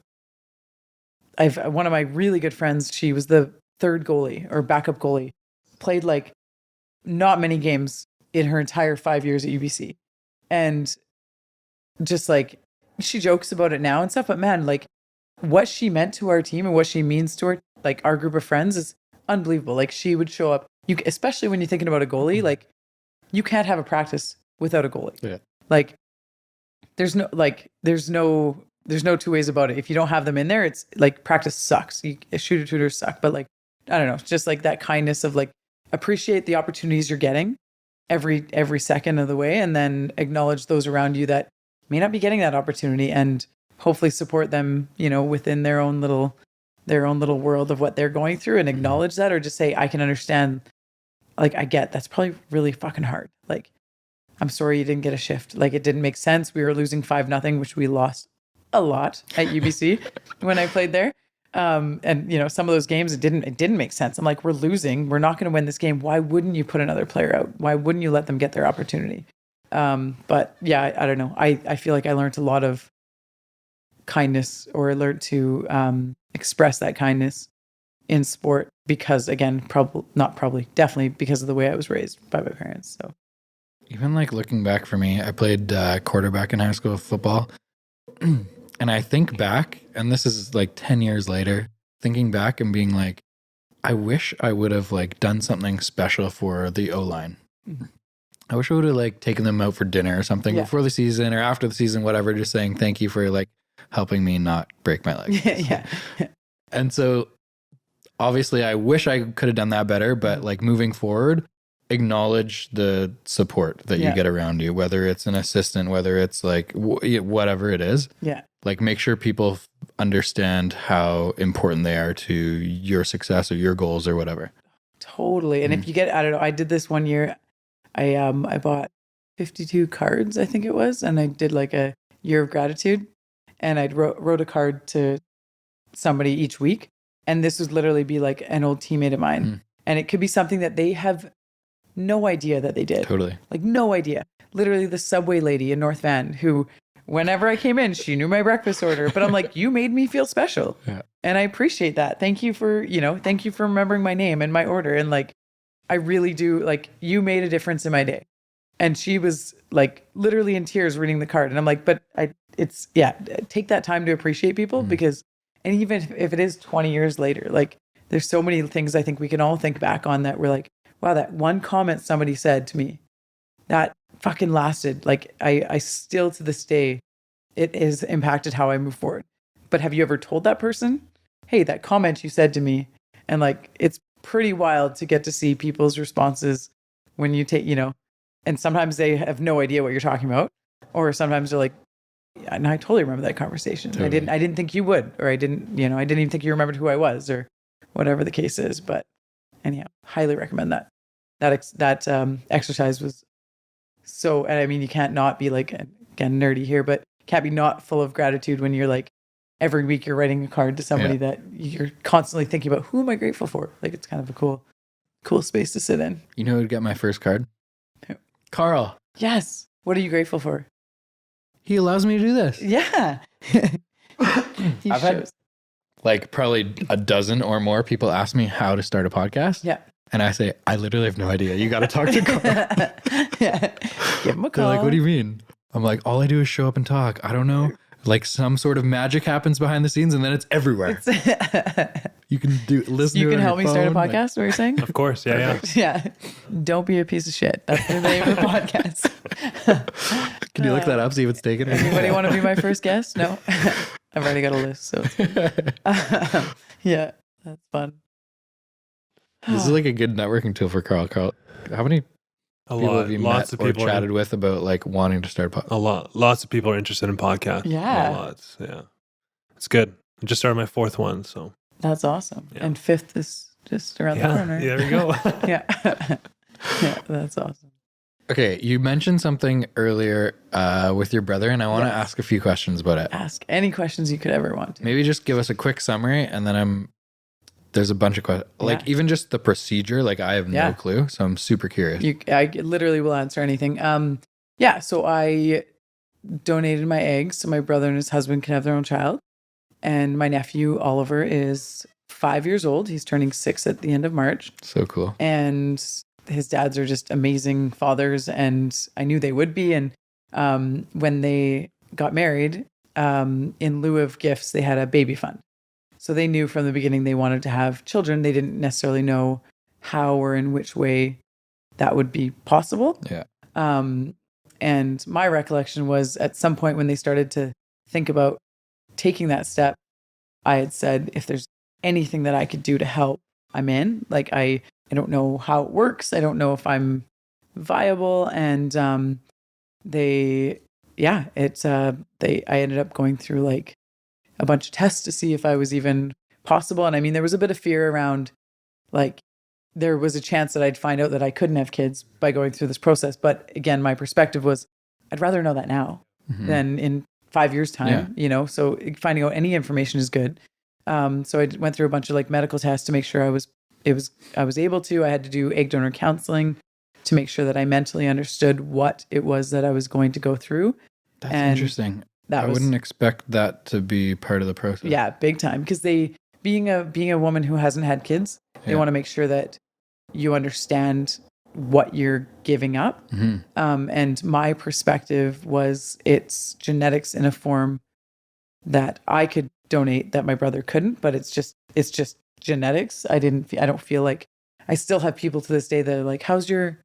one of my really good friends, she was the third goalie or backup goalie, played like not many games in her entire 5 years at UBC. And just like, she jokes about it now and stuff, but man, like what she meant to our team and what she means to our group of friends is unbelievable. Like she would show up, especially when you're thinking about a goalie, like you can't have a practice without a goalie. Yeah. Like there's no two ways about it. If you don't have them in there, it's like practice sucks. Shooter-tooters suck, but like, I don't know, just like that kindness of like, appreciate the opportunities you're getting every second of the way, and then acknowledge those around you that may not be getting that opportunity, and hopefully support them, within their own little world of what they're going through, and acknowledge that, or just say, I can understand. Like, I get that's probably really fucking hard. Like, I'm sorry you didn't get a shift. Like, it didn't make sense. We were losing 5-0, which we lost a lot at UBC when I played there. And some of those games, it didn't make sense. I'm like, we're losing. We're not going to win this game. Why wouldn't you put another player out? Why wouldn't you let them get their opportunity? But yeah, I don't know. I feel like I learned a lot of kindness, or learned to express that kindness in sport because, again, definitely because of the way I was raised by my parents. So even like looking back for me, I played quarterback in high school football. And I think back, and this is like 10 years later, thinking back and being like, I wish I would have like done something special for the O-line. Mm-hmm. I wish I would have like taken them out for dinner or something before the season or after the season, whatever, just saying thank you for like helping me not break my leg. Yeah. And so obviously I wish I could have done that better, but like moving forward, acknowledge the support that you get around you, whether it's an assistant, whether it's like whatever it is. Yeah. Like make sure people understand how important they are to your success or your goals or whatever. Totally. And if you get, I don't know, I did this one year. I bought 52 cards, I think it was, and I did like a year of gratitude, and I wrote a card to somebody each week. And this would literally be like an old teammate of mine. And it could be something that they have no idea that they did. Totally. Like no idea. Literally the subway lady in North Van who, whenever I came in, she knew my breakfast order, but I'm like, you made me feel special. Yeah. And I appreciate that. Thank you for remembering my name and my order. And like, I really do, like, you made a difference in my day. And she was like literally in tears reading the card. And I'm like, but take that time to appreciate people because, and even if it is 20 years later, like there's so many things I think we can all think back on that we're like, wow, that one comment somebody said to me that fucking lasted. Like I still to this day, it has impacted how I move forward. But have you ever told that person, hey, that comment you said to me? And like, it's pretty wild to get to see people's responses when you take, and sometimes they have no idea what you're talking about. Or sometimes they're like, yeah, and I totally remember that conversation. Totally. I didn't think you would, or I didn't even think you remembered who I was, or whatever the case is. But anyhow, highly recommend that. That exercise was so, and I mean, you can't not be like, again, nerdy here, but can't be not full of gratitude when you're like, every week you're writing a card to somebody that you're constantly thinking about, who am I grateful for? Like, it's kind of a cool space to sit in. You know who would get my first card? Who? Carl. Yes. What are you grateful for? He allows me to do this. Yeah. I've had like probably a dozen or more people ask me how to start a podcast. Yeah. And I say, I literally have no idea. You got to talk to Carl. Yeah. Give him a call. They're like, what do you mean? I'm like, all I do is show up and talk. I don't know. Like some sort of magic happens behind the scenes and then it's everywhere. You can listen. You to it can on help me your start a phone. podcast, what you're saying? Of course. Yeah. Yeah. Don't be a piece of shit. That's the name of the podcast. Can you look that up, see if it's taken? Anybody want to be my first guest? No? I've already got a list. So yeah, that's fun. This is like a good networking tool for Carl. Carl, how many people have you met or chatted with about like wanting to start a podcast? A lot. Lots of people are interested in podcasts. Yeah. Lots. Yeah. It's good. I just started my 4th one, so. That's awesome. Yeah. And 5th is just around the corner. Yeah, there we go. Yeah. Yeah, that's awesome. Okay, you mentioned something earlier with your brother, and I want to ask a few questions about it. Ask any questions you could ever want to. Maybe just give us a quick summary, and then there's a bunch of questions. Like even just the procedure, like I have no clue, so I'm super curious. I literally will answer anything. So I donated my eggs so my brother and his husband can have their own child. And my nephew, Oliver, is 5 years old. He's turning 6 at the end of March. So cool. And his dads are just amazing fathers, and I knew they would be. And when they got married, in lieu of gifts, they had a baby fund. So they knew from the beginning they wanted to have children. They didn't necessarily know how or in which way that would be possible. Yeah. And my recollection was at some point when they started to think about taking that step, I had said, if there's anything that I could do to help, I'm in. Like, I don't know how it works. I don't know if I'm viable. And I ended up going through like a bunch of tests to see if I was even possible. And I mean, there was a bit of fear around, like, there was a chance that I'd find out that I couldn't have kids by going through this process. But again, my perspective was, I'd rather know that now than in 5 years' time, so finding out any information is good. So I went through a bunch of like medical tests to make sure I was able to. I had to do egg donor counseling to make sure that I mentally understood what it was that I was going to go through. That's interesting. I wouldn't expect that to be part of the process. Yeah, big time. Because being a woman who hasn't had kids, they want to make sure that you understand what you're giving up. And my perspective was it's genetics in a form that I could donate that my brother couldn't, but it's just genetics. I don't feel like, I still have people to this day that are like, how's your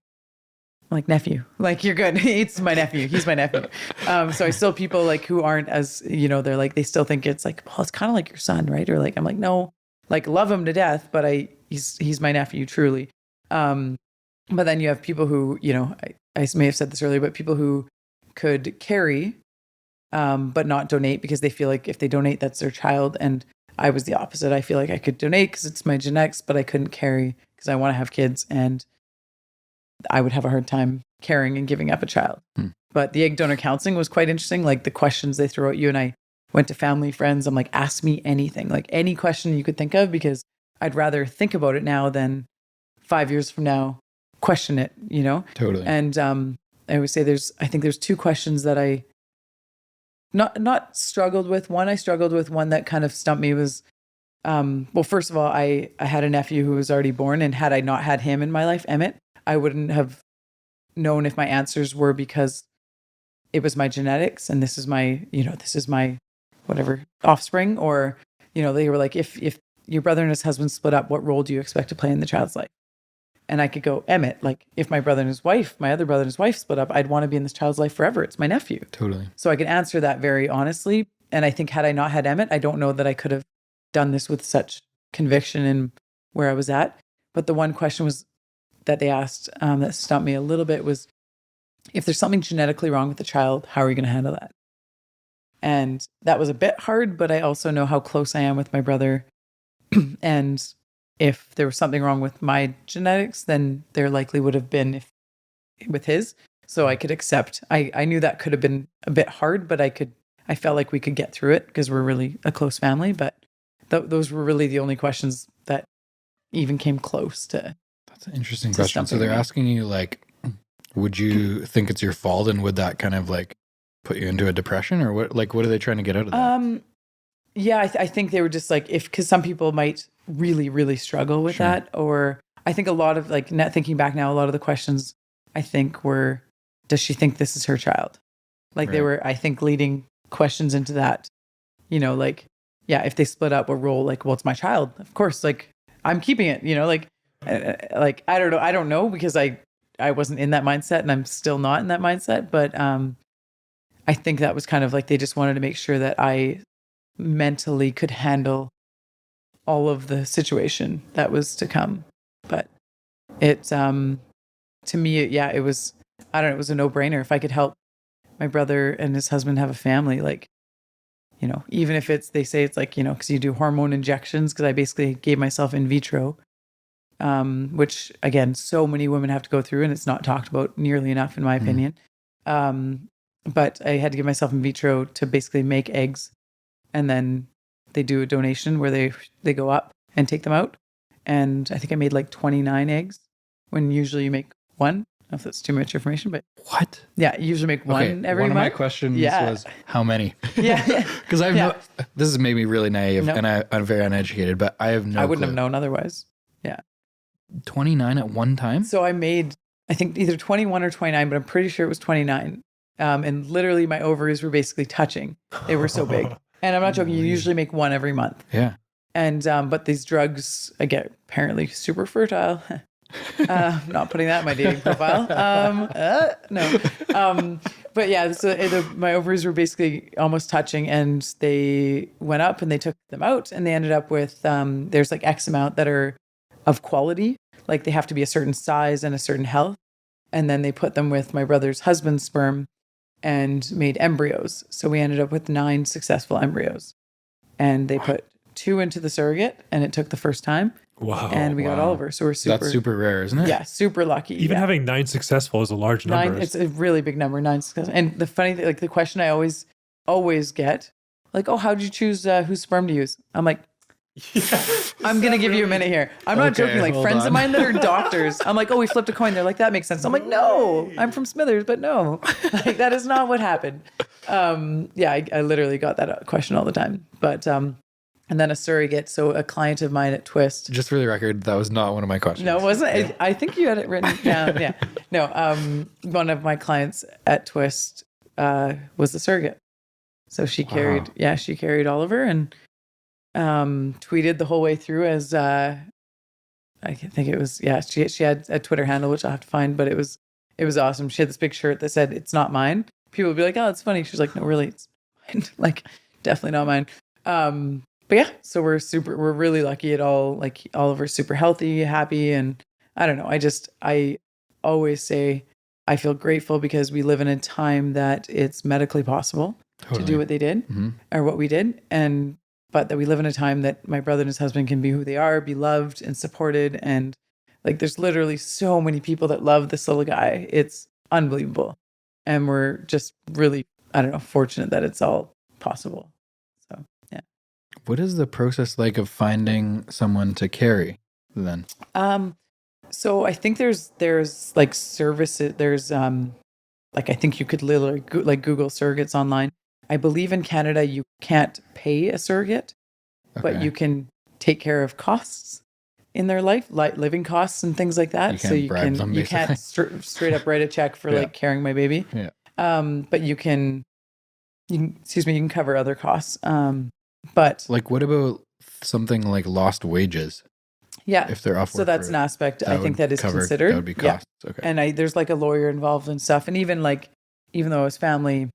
like nephew? Like, you're good. It's my nephew. He's my nephew. So I still people like who aren't as, they're like, they still think it's like, well, it's kind of like your son, right? Or like, I'm like, no, like, love him to death, but he's my nephew truly. But then you have people who, I may have said this earlier, but people who could carry, but not donate because they feel like if they donate, that's their child. And I was the opposite. I feel like I could donate because it's my genetics, but I couldn't carry because I want to have kids, and I would have a hard time carrying and giving up a child. But the egg donor counseling was quite interesting. Like the questions they throw at you, and I went to family, friends. I'm like, ask me anything, like any question you could think of, because I'd rather think about it now than 5 years from now question it, Totally. And I always say I think there's two questions that I not struggled with. One I struggled with, one that kind of stumped me was, well, first of all, I had a nephew who was already born, and had I not had him in my life, Emmett, I wouldn't have known if my answers were because it was my genetics and this is my whatever offspring, or, they were like, if your brother and his husband split up, what role do you expect to play in the child's life? And I could go, Emmett, like, if my other brother and his wife split up, I'd want to be in this child's life forever. It's my nephew. Totally. So I could answer that very honestly. And I think had I not had Emmett, I don't know that I could have done this with such conviction and where I was at. But the one question was that they asked that stumped me a little bit was, if there's something genetically wrong with the child, how are you going to handle that? And that was a bit hard, but I also know how close I am with my brother. And if there was something wrong with my genetics, then there likely would have been with his. So I could accept. I knew that could have been a bit hard, but I felt like we could get through it because we're really a close family. But those were really the only questions that even came close to. That's an interesting question. So they're asking you, like, would you think it's your fault, and would that kind of like put you into a depression, or what? Like, what are they trying to get out of that? Yeah, I think they were just like, because some people might really, really struggle with that. Or I think a lot of, like, thinking back now, a lot of the questions I think were, does she think this is her child? Like, they were, I think, leading questions into that, like, yeah, if they split up a role, like, well, it's my child. Of course, like, I'm keeping it, like, I don't know because I wasn't in that mindset, and I'm still not in that mindset. But I think that was kind of like, they just wanted to make sure that I mentally could handle all of the situation that was to come. But it, to me, it was, I don't know, it was a no-brainer. If I could help my brother and his husband have a family, like, even if they say it's like, because you do hormone injections, because I basically gave myself in vitro, which again, so many women have to go through, and it's not talked about nearly enough, in my opinion. But I had to give myself in vitro to basically make eggs, and then they do a donation where they go up and take them out. And I think I made like 29 eggs when usually you make one. I don't know if that's too much information, but what? Yeah, you usually make one every month. One of my questions was how many? Yeah. Because this has made me really naive, and I'm very uneducated, but I have no I wouldn't clue. have known otherwise. Yeah. 29 at one time? So I made, I think, either 21 or 29, but I'm pretty sure it was 29. And literally my ovaries were basically touching. They were so big. And I'm not joking. You usually make one every month. Yeah. And, but these drugs, I get apparently super fertile. Not putting that in my dating profile. No. But yeah, so my ovaries were basically almost touching, and they went up and they took them out, and they ended up with, there's like X amount that are of quality. Like they have to be a certain size and a certain health. And then they put them with my brother's husband's sperm and made embryos. So we ended up with 9 successful embryos. And they put 2 into the surrogate, and it took the first time. Wow. And we got Oliver. So we're super. That's super rare, isn't it? Yeah, super lucky. Even having 9 successful is a large number. 9, it's a really big number, 9 successful. And the funny thing, like the question I always get, like, oh, how'd you choose whose sperm to use? I'm like, I'm going to give you a minute here. I'm not joking. Like friends of mine that are doctors, I'm like, oh, we flipped a coin. They're like, that makes sense. I'm like, no, I'm from Smithers, but no, like that is not what happened. Yeah, I literally got that question all the time. But, and then a surrogate. So a client of mine at Twist. Just for the record, that was not one of my questions. No, it wasn't. Yeah. I think you had it written down. Yeah. No, one of my clients at Twist was the surrogate. So she carried Oliver and tweeted the whole way through as I think it was, she had a Twitter handle, which I'll have to find, but it was awesome. She had this big shirt that said, "It's not mine." People would be like, "Oh, it's funny." She's like, "No, really, it's mine." Like, definitely not mine. But yeah, so we're really lucky at all. Like Oliver's super healthy, happy. And I don't know. I always say I feel grateful because we live in a time that it's medically possible to do what they did or what we did. But that we live in a time that my brother and his husband can be who they are, be loved and supported. And like, there's literally so many people that love this little guy. It's unbelievable. And we're just really, I don't know, fortunate that it's all possible. So, yeah. What is the process like of finding someone to carry then? So I think there's like services, there's, like, I think you could literally Google surrogates online. I believe in Canada, you can't pay a surrogate, but you can take care of costs in their life, like living costs and things like that. You can't straight up write a check for like carrying my baby. Yeah. But you can cover other costs. But like, what about something like lost wages? Yeah. If they're off work, so that's an aspect I think that is considered. That would be cost. Yeah. Okay. And there's like a lawyer involved and stuff. And even though it was family,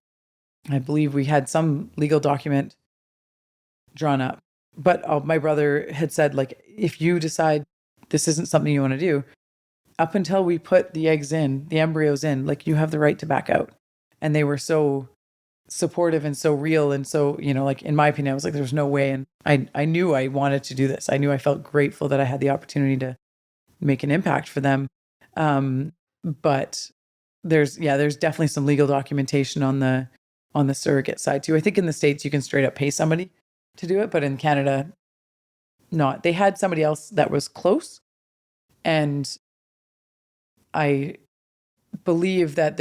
I believe we had some legal document drawn up. But my brother had said, like, if you decide this isn't something you want to do, up until we put the embryos in, like, you have the right to back out. And they were so supportive and so real. And so, like, in my opinion, I was like, there's no way. And I knew I wanted to do this. I knew I felt grateful that I had the opportunity to make an impact for them. But there's definitely some legal documentation on the surrogate side too. I think in the States you can straight up pay somebody to do it, but in Canada, not. They had somebody else that was close, and I believe that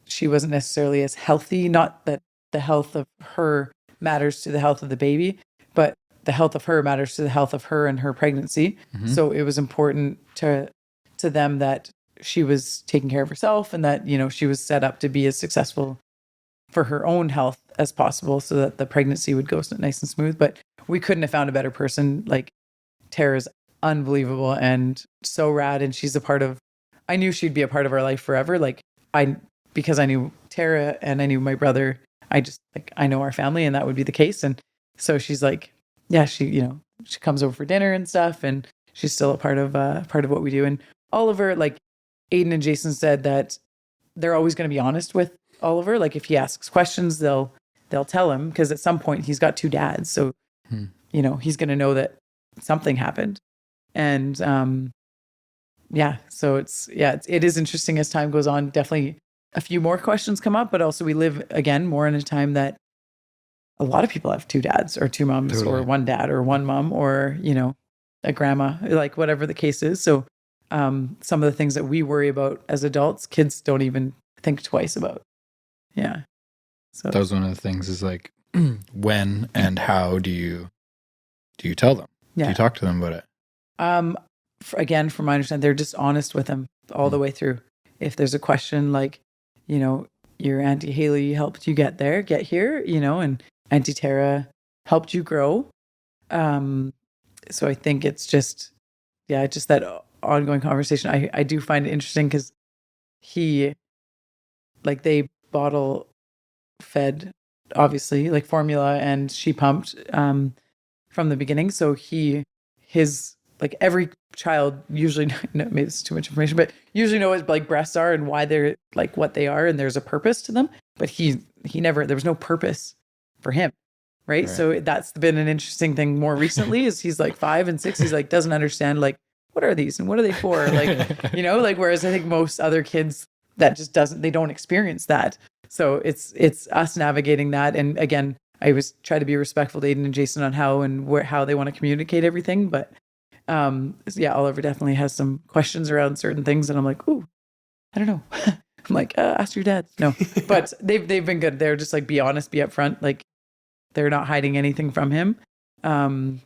she wasn't necessarily as healthy. Not that the health of her matters to the health of the baby, but the health of her matters to the health of her and her pregnancy. Mm-hmm. So it was important to them that she was taking care of herself, and that, she was set up to be as successful for her own health as possible, so that the pregnancy would go nice and smooth. But we couldn't have found a better person. Like, Tara's unbelievable and so rad. And I knew she'd be a part of our life forever. Like, because I knew Tara and I knew my brother, I know our family, and that would be the case. And so she's like, yeah, she comes over for dinner and stuff, and she's still a part of what we do. And Oliver, like Aiden and Jason said, that they're always going to be honest with Oliver. Like, if he asks questions, they'll tell him, because at some point he's got 2 dads. So, he's going to know that something happened. And, so it is interesting as time goes on. Definitely a few more questions come up, but also we live again more in a time that a lot of people have 2 dads or 2 moms, totally, or 1 dad or 1 mom, or, a grandma, like whatever the case is. So, some of the things that we worry about as adults, kids don't even think twice about. Yeah. So that was one of the things, is like, when and how do you tell them? Yeah. Do you talk to them about it? Again, from my understanding, they're just honest with them all the way through. If there's a question like, your Auntie Haleigh helped you get here, and Auntie Tara helped you grow. So I think it's just that ongoing conversation. I do find it interesting because they bottle fed, obviously, like formula, and she pumped from the beginning. So his like every child usually, no, maybe it's too much information, but usually know what like breasts are and why they're like what they are, and there's a purpose to them. But he never, there was no purpose for him. Right. So that's been an interesting thing more recently is he's like 5 and 6. He's like, doesn't understand like, what are these and what are they for? Like, whereas I think most other kids that just they don't experience that. So it's us navigating that. And again, I always try to be respectful to Aiden and Jason on how they want to communicate everything. But Oliver definitely has some questions around certain things. And I'm like, ooh, I don't know. I'm like, ask your dad. No, but they've been good. They're just like, be honest, be upfront. Like, they're not hiding anything from him. And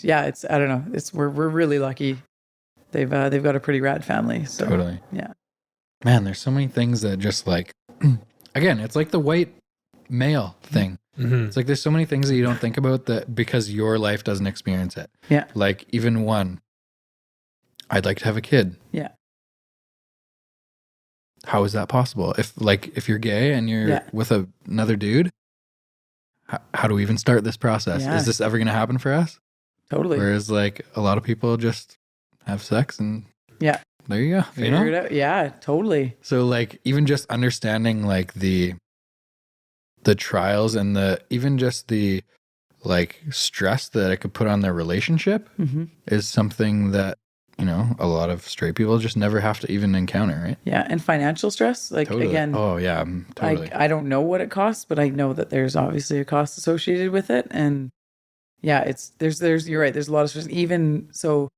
yeah, I don't know. We're really lucky. They've got a pretty rad family. So totally. Yeah. Man, there's so many things that just like, again, it's like the white male thing. Mm-hmm. It's like there's so many things that you don't think about that because your life doesn't experience it. Yeah. Like even one, I'd like to have a kid. Yeah. How is that possible? If you're gay and you're with another dude, how do we even start this process? Yeah. Is this ever going to happen for us? Totally. Whereas like a lot of people just have sex and there you go. Figure it out. Yeah, totally. So like even just understanding like the trials and even just the like stress that it could put on their relationship is something that, a lot of straight people just never have to even encounter, right? Yeah. And financial stress, like totally. Again. Oh yeah, totally. I don't know what it costs, but I know that there's obviously a cost associated with it. And yeah, there's you're right. There's a lot of stress. Even so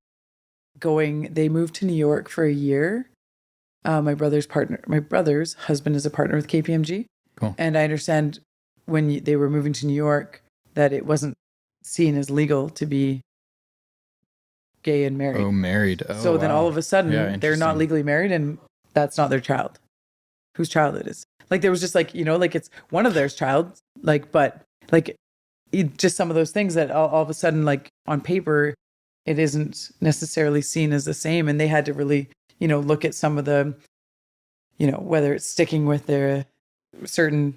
they moved to New York for a year. My brother's husband is a partner with KPMG. Cool. And I understand when they were moving to New York that it wasn't seen as legal to be gay and married. Oh, married. Oh, so then all of a sudden they're not interesting. legally married and that's not their child. Whose child it is. Like there was just like, like it's one of their child, like, but like just some of those things that all of a sudden, like on paper, it isn't necessarily seen as the same. And they had to really, look at some of the, whether it's sticking with their certain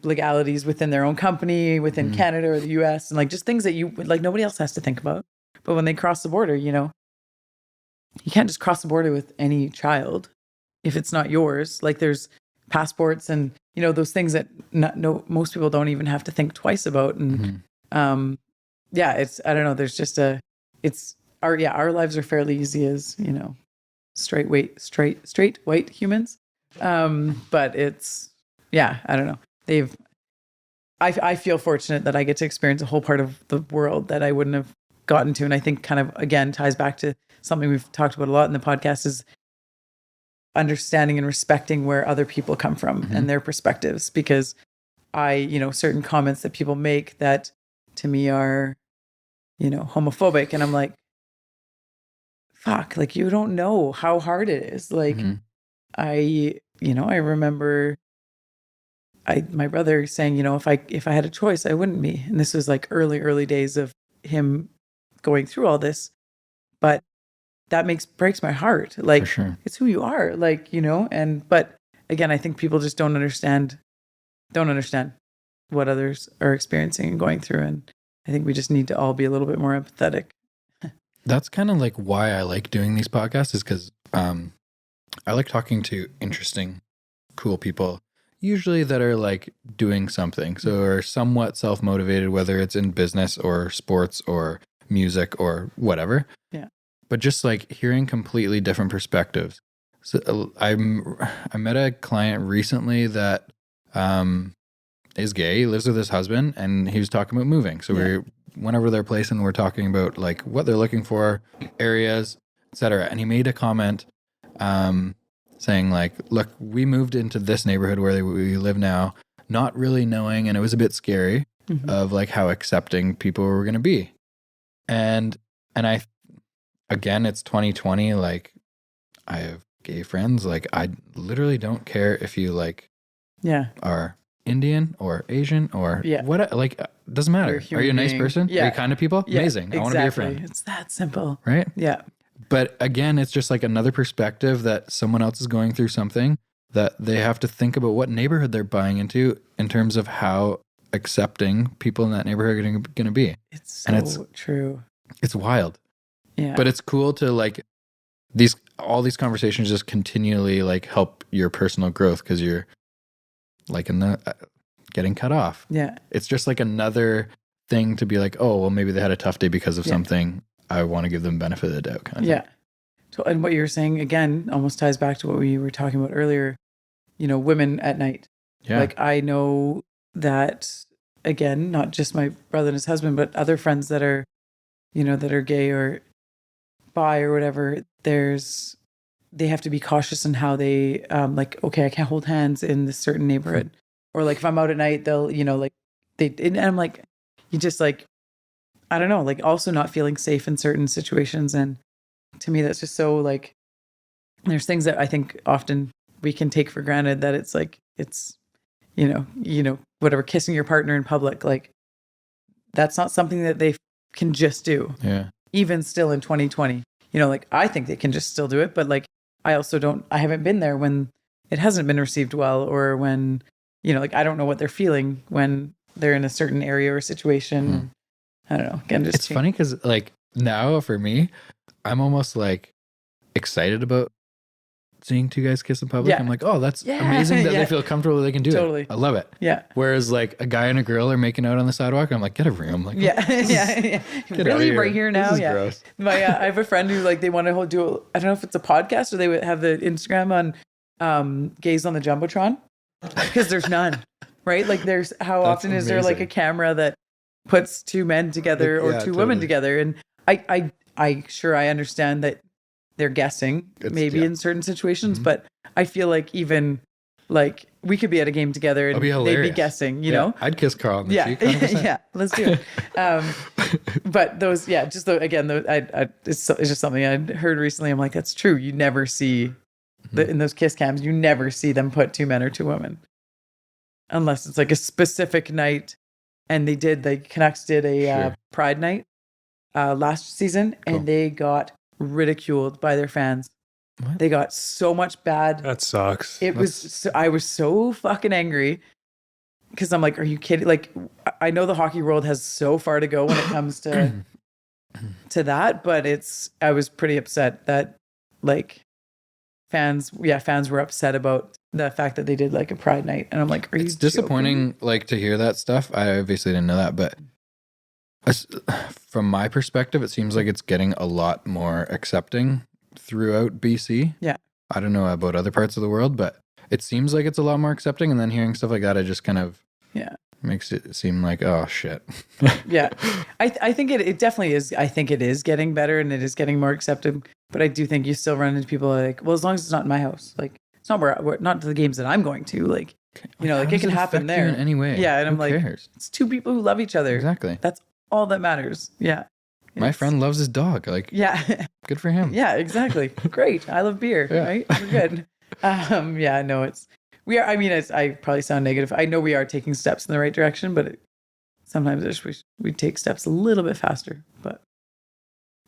legalities within their own company, within Canada or the US, and like just things that nobody else has to think about. But when they cross the border, you can't just cross the border with any child if it's not yours. Like there's passports and, those things that most people don't even have to think twice about. And it's, I don't know, there's just our lives are fairly easy as, straight white humans. But it's, I don't know. I feel fortunate that I get to experience a whole part of the world that I wouldn't have gotten to. And I think kind of, again, ties back to something we've talked about a lot in the podcast is understanding and respecting where other people come from and their perspectives. Because certain comments that people make that to me are, homophobic. And I'm like, fuck, like you don't know how hard it is. Like I remember my brother saying, if I had a choice, I wouldn't be. And this was like early days of him going through all this, but that breaks my heart. Like it's who you are, like, but again, I think people just don't understand what others are experiencing and going through. And I think we just need to all be a little bit more empathetic. That's kind of like why I like doing these podcasts is because I like talking to interesting, cool people, usually that are like doing something. So are somewhat self-motivated, whether it's in business or sports or music or whatever. Yeah. But just like hearing completely different perspectives. So I met a client recently that is gay. He lives with his husband and he was talking about moving. So we went over their place and we're talking about like what they're looking for, areas, etc. And he made a comment saying like, look, we moved into this neighborhood where we live now, not really knowing, and it was a bit scary of like how accepting people were going to be. And again, it's 2020. Like I have gay friends, like I literally don't care if you like Yeah. are Indian or Asian or Yeah. what, like doesn't matter. Are you a nice person? Yeah. Are you kind of people? Yeah, Amazing. I want to be your exactly. friend. It's that simple. Right? Yeah. But again, it's just like another perspective that someone else is going through something that they have to think about what neighborhood they're buying into in terms of how accepting people in that neighborhood are going to be. It's And so true. It's wild. Yeah. But it's cool to like all these conversations just continually like help your personal growth because you're like in the getting cut off. Yeah. It's just like another thing to be like, oh, well, maybe they had a tough day because of something. I want to give them benefit of the doubt kind of thing. So, and what you were saying again almost ties back to what we were talking about earlier, you know, women at night. Yeah. Like I know that, again, not just my brother and his husband, but other friends that are, you know, that are gay or bi or whatever, they have to be cautious in how they, like, okay, I can't hold hands in this certain neighborhood. Or like if I'm out at night, they'll, you know, like and I'm like, you just like, I don't know, like also not feeling safe in certain situations. And to me, that's just so like, there's things that I think often we can take for granted that it's like, it's, you know, whatever, kissing your partner in public, like that's not something that they can just do. Yeah. Even still in 2020, you know, like I think they can just still do it, but like, I haven't been there when it hasn't been received well, or when, you know, like I don't know what they're feeling when they're in a certain area or situation. I don't know. Again, it's funny because like now for me, I'm almost like excited about seeing two guys kiss in public. Yeah. I'm like, oh, that's amazing that they feel comfortable they can do Totally. it. I love it. Yeah. Whereas like a guy and a girl are making out on the sidewalk, I'm like, get a room. Like, Yeah. Really, right here now. This is Yeah. gross. I have a friend who like they want to do. I don't know if it's a podcast or they would have the Instagram on gays on the jumbotron, because there's none. Right? Like there's how That's often is there like a camera that puts two men together or two women together? And I understand that they're guessing maybe in certain situations, but I feel like even like we could be at a game together and they'd be guessing, you know? I'd kiss Carl on the cheek. 100%. Yeah, let's do it. But those, just it's just something I heard recently. I'm like, that's true. You never see in those kiss cams, you never see them put two men or two women. Unless it's like a specific night. And the Canucks did a Pride night last season, and they got ridiculed by their fans. What? They got so much bad. That sucks. I was so fucking angry because I'm like, are you kidding? Like, I know the hockey world has so far to go when it comes to that, but I was pretty upset that like fans were upset about the fact that they did like a Pride night. And I'm like, it's disappointing like to hear that stuff. I obviously didn't know that, but from my perspective, it seems like it's getting a lot more accepting throughout BC. Yeah. I don't know about other parts of the world, but it seems like it's a lot more accepting. And then hearing stuff like that, it just kind of makes it seem like, oh shit. Yeah. I think it definitely is. I think it is getting better and it is getting more accepted. But I do think you still run into people like, well, as long as it's not in my house, like it's not where not the games that I'm going to, like, you know, like it can happen there in any way. Yeah. And I'm like, cares? It's two people who love each other. Exactly. That's all that matters. Yeah. My friend loves his dog. Like, yeah, good for him. Yeah, exactly. Great. I love beer. Yeah. Right. We're good. I probably sound negative. I know we are taking steps in the right direction, but sometimes I wish we'd take steps a little bit faster, but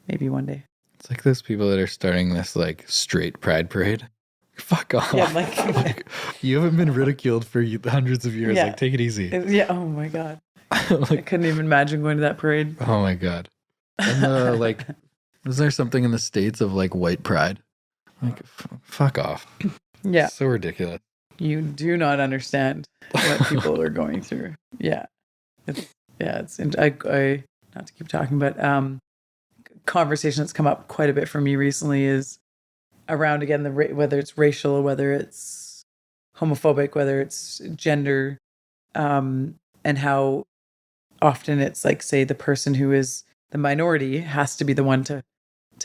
maybe one day. It's like those people that are starting this like straight pride parade. Fuck off. Yeah, like you haven't been ridiculed for hundreds of years. Yeah. Like, take it easy. Yeah. Oh my God. Like, I couldn't even imagine going to that parade. Oh my God. And like, is there something in the States of like white pride? Like, fuck off. Yeah. So ridiculous. You do not understand what people are going through. Yeah. It's I not to keep talking, but conversation that's come up quite a bit for me recently is around, again, whether it's racial, whether it's homophobic, whether it's gender, and how often it's like, say, the person who is the minority has to be the one to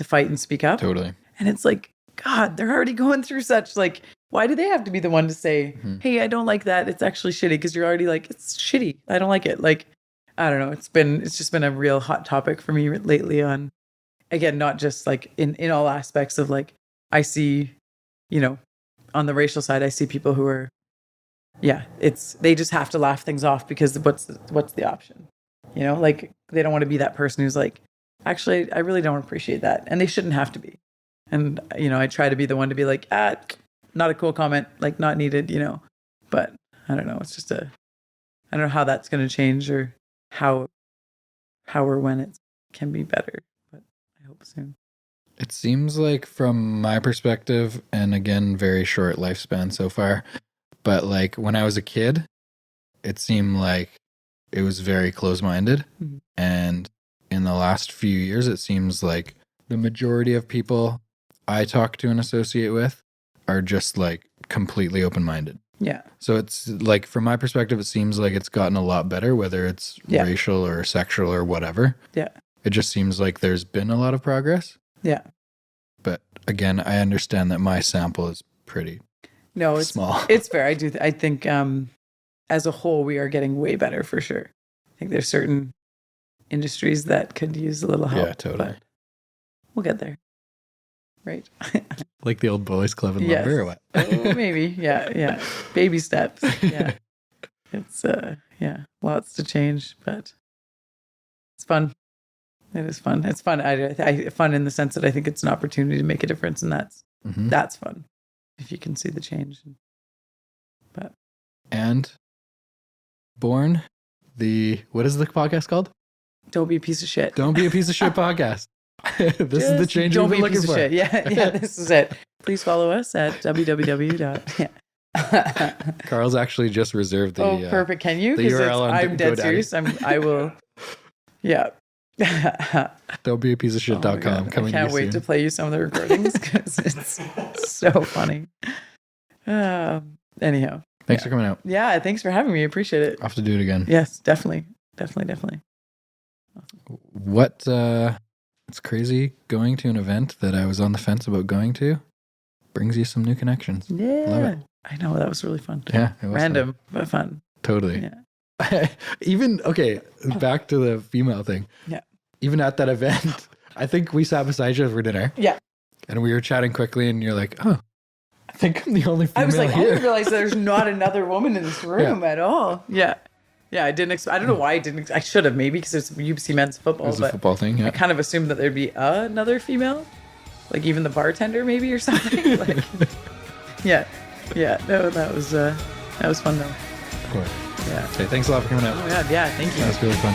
fight and speak up. Totally. And it's like, God, they're already going through such, like, why do they have to be the one to say, hey, I don't like that. It's actually shitty, because you're already like, it's shitty. I don't like it. Like, I don't know. It's just been a real hot topic for me lately on, again, not just like in all aspects of like, I see on the racial side, I see people who are, they just have to laugh things off because what's the option? Like they don't want to be that person who's like, actually, I really don't appreciate that. And they shouldn't have to be. And, I try to be the one to be like, not a cool comment, like not needed, but I don't know. It's just I don't know how that's going to change or how or when it can be better, but I hope soon. It seems like from my perspective, and again, very short lifespan so far, but like when I was a kid, it seemed like it was very close-minded. Mm-hmm. And in the last few years, it seems like the majority of people I talk to and associate with are just like completely open-minded. Yeah. So it's like, from my perspective, it seems like it's gotten a lot better, whether it's racial or sexual or whatever. Yeah. It just seems like there's been a lot of progress. Yeah. But again, I understand that my sample is pretty small. It's fair. I think as a whole, we are getting way better for sure. I think there's certain industries that could use a little help. Yeah, totally. We'll get there. Right. Like the old boys club in lumber or what? Oh, maybe. Yeah. Baby steps. Yeah. It's lots to change, but it's fun. It is fun. It's fun. I fun in the sense that I think it's an opportunity to make a difference, and that's fun if you can see the change. And Born, what is the podcast called? Don't be a piece of shit. Don't be a piece of shit podcast. This is the change we've been looking for. Shit. Yeah, this is it. Please follow us at www. Carl's actually just reserved the. Oh, perfect. Can you? The URL on I'm dead serious. I will. Yeah. Don't be a piece of shit.com. I can't wait to play you some of the recordings because it's so funny. Anyhow. Thanks for coming out. Yeah, thanks for having me. I appreciate it. I'll have to do it again. Yes, definitely. What? It's crazy going to an event that I was on the fence about going to. Brings you some new connections. Yeah. Love it. I know, that was really fun. Yeah, it was random, but fun. Totally. Yeah. Even, back to the female thing. Yeah. Even at that event, I think we sat beside you for dinner. Yeah. And we were chatting quickly, and you're like, oh, I think I'm the only female I was like, here. I didn't realize there's not another woman in this room at all. Yeah. Yeah, I didn't. I don't know why I didn't. I should have maybe because it's UBC men's football. It was a football thing. Yeah. I kind of assumed that there'd be another female, like even the bartender maybe or something. Like, yeah. No, that was fun though. Of course. Yeah. Okay, thanks a lot for coming out. Oh yeah, thank you. That was really fun.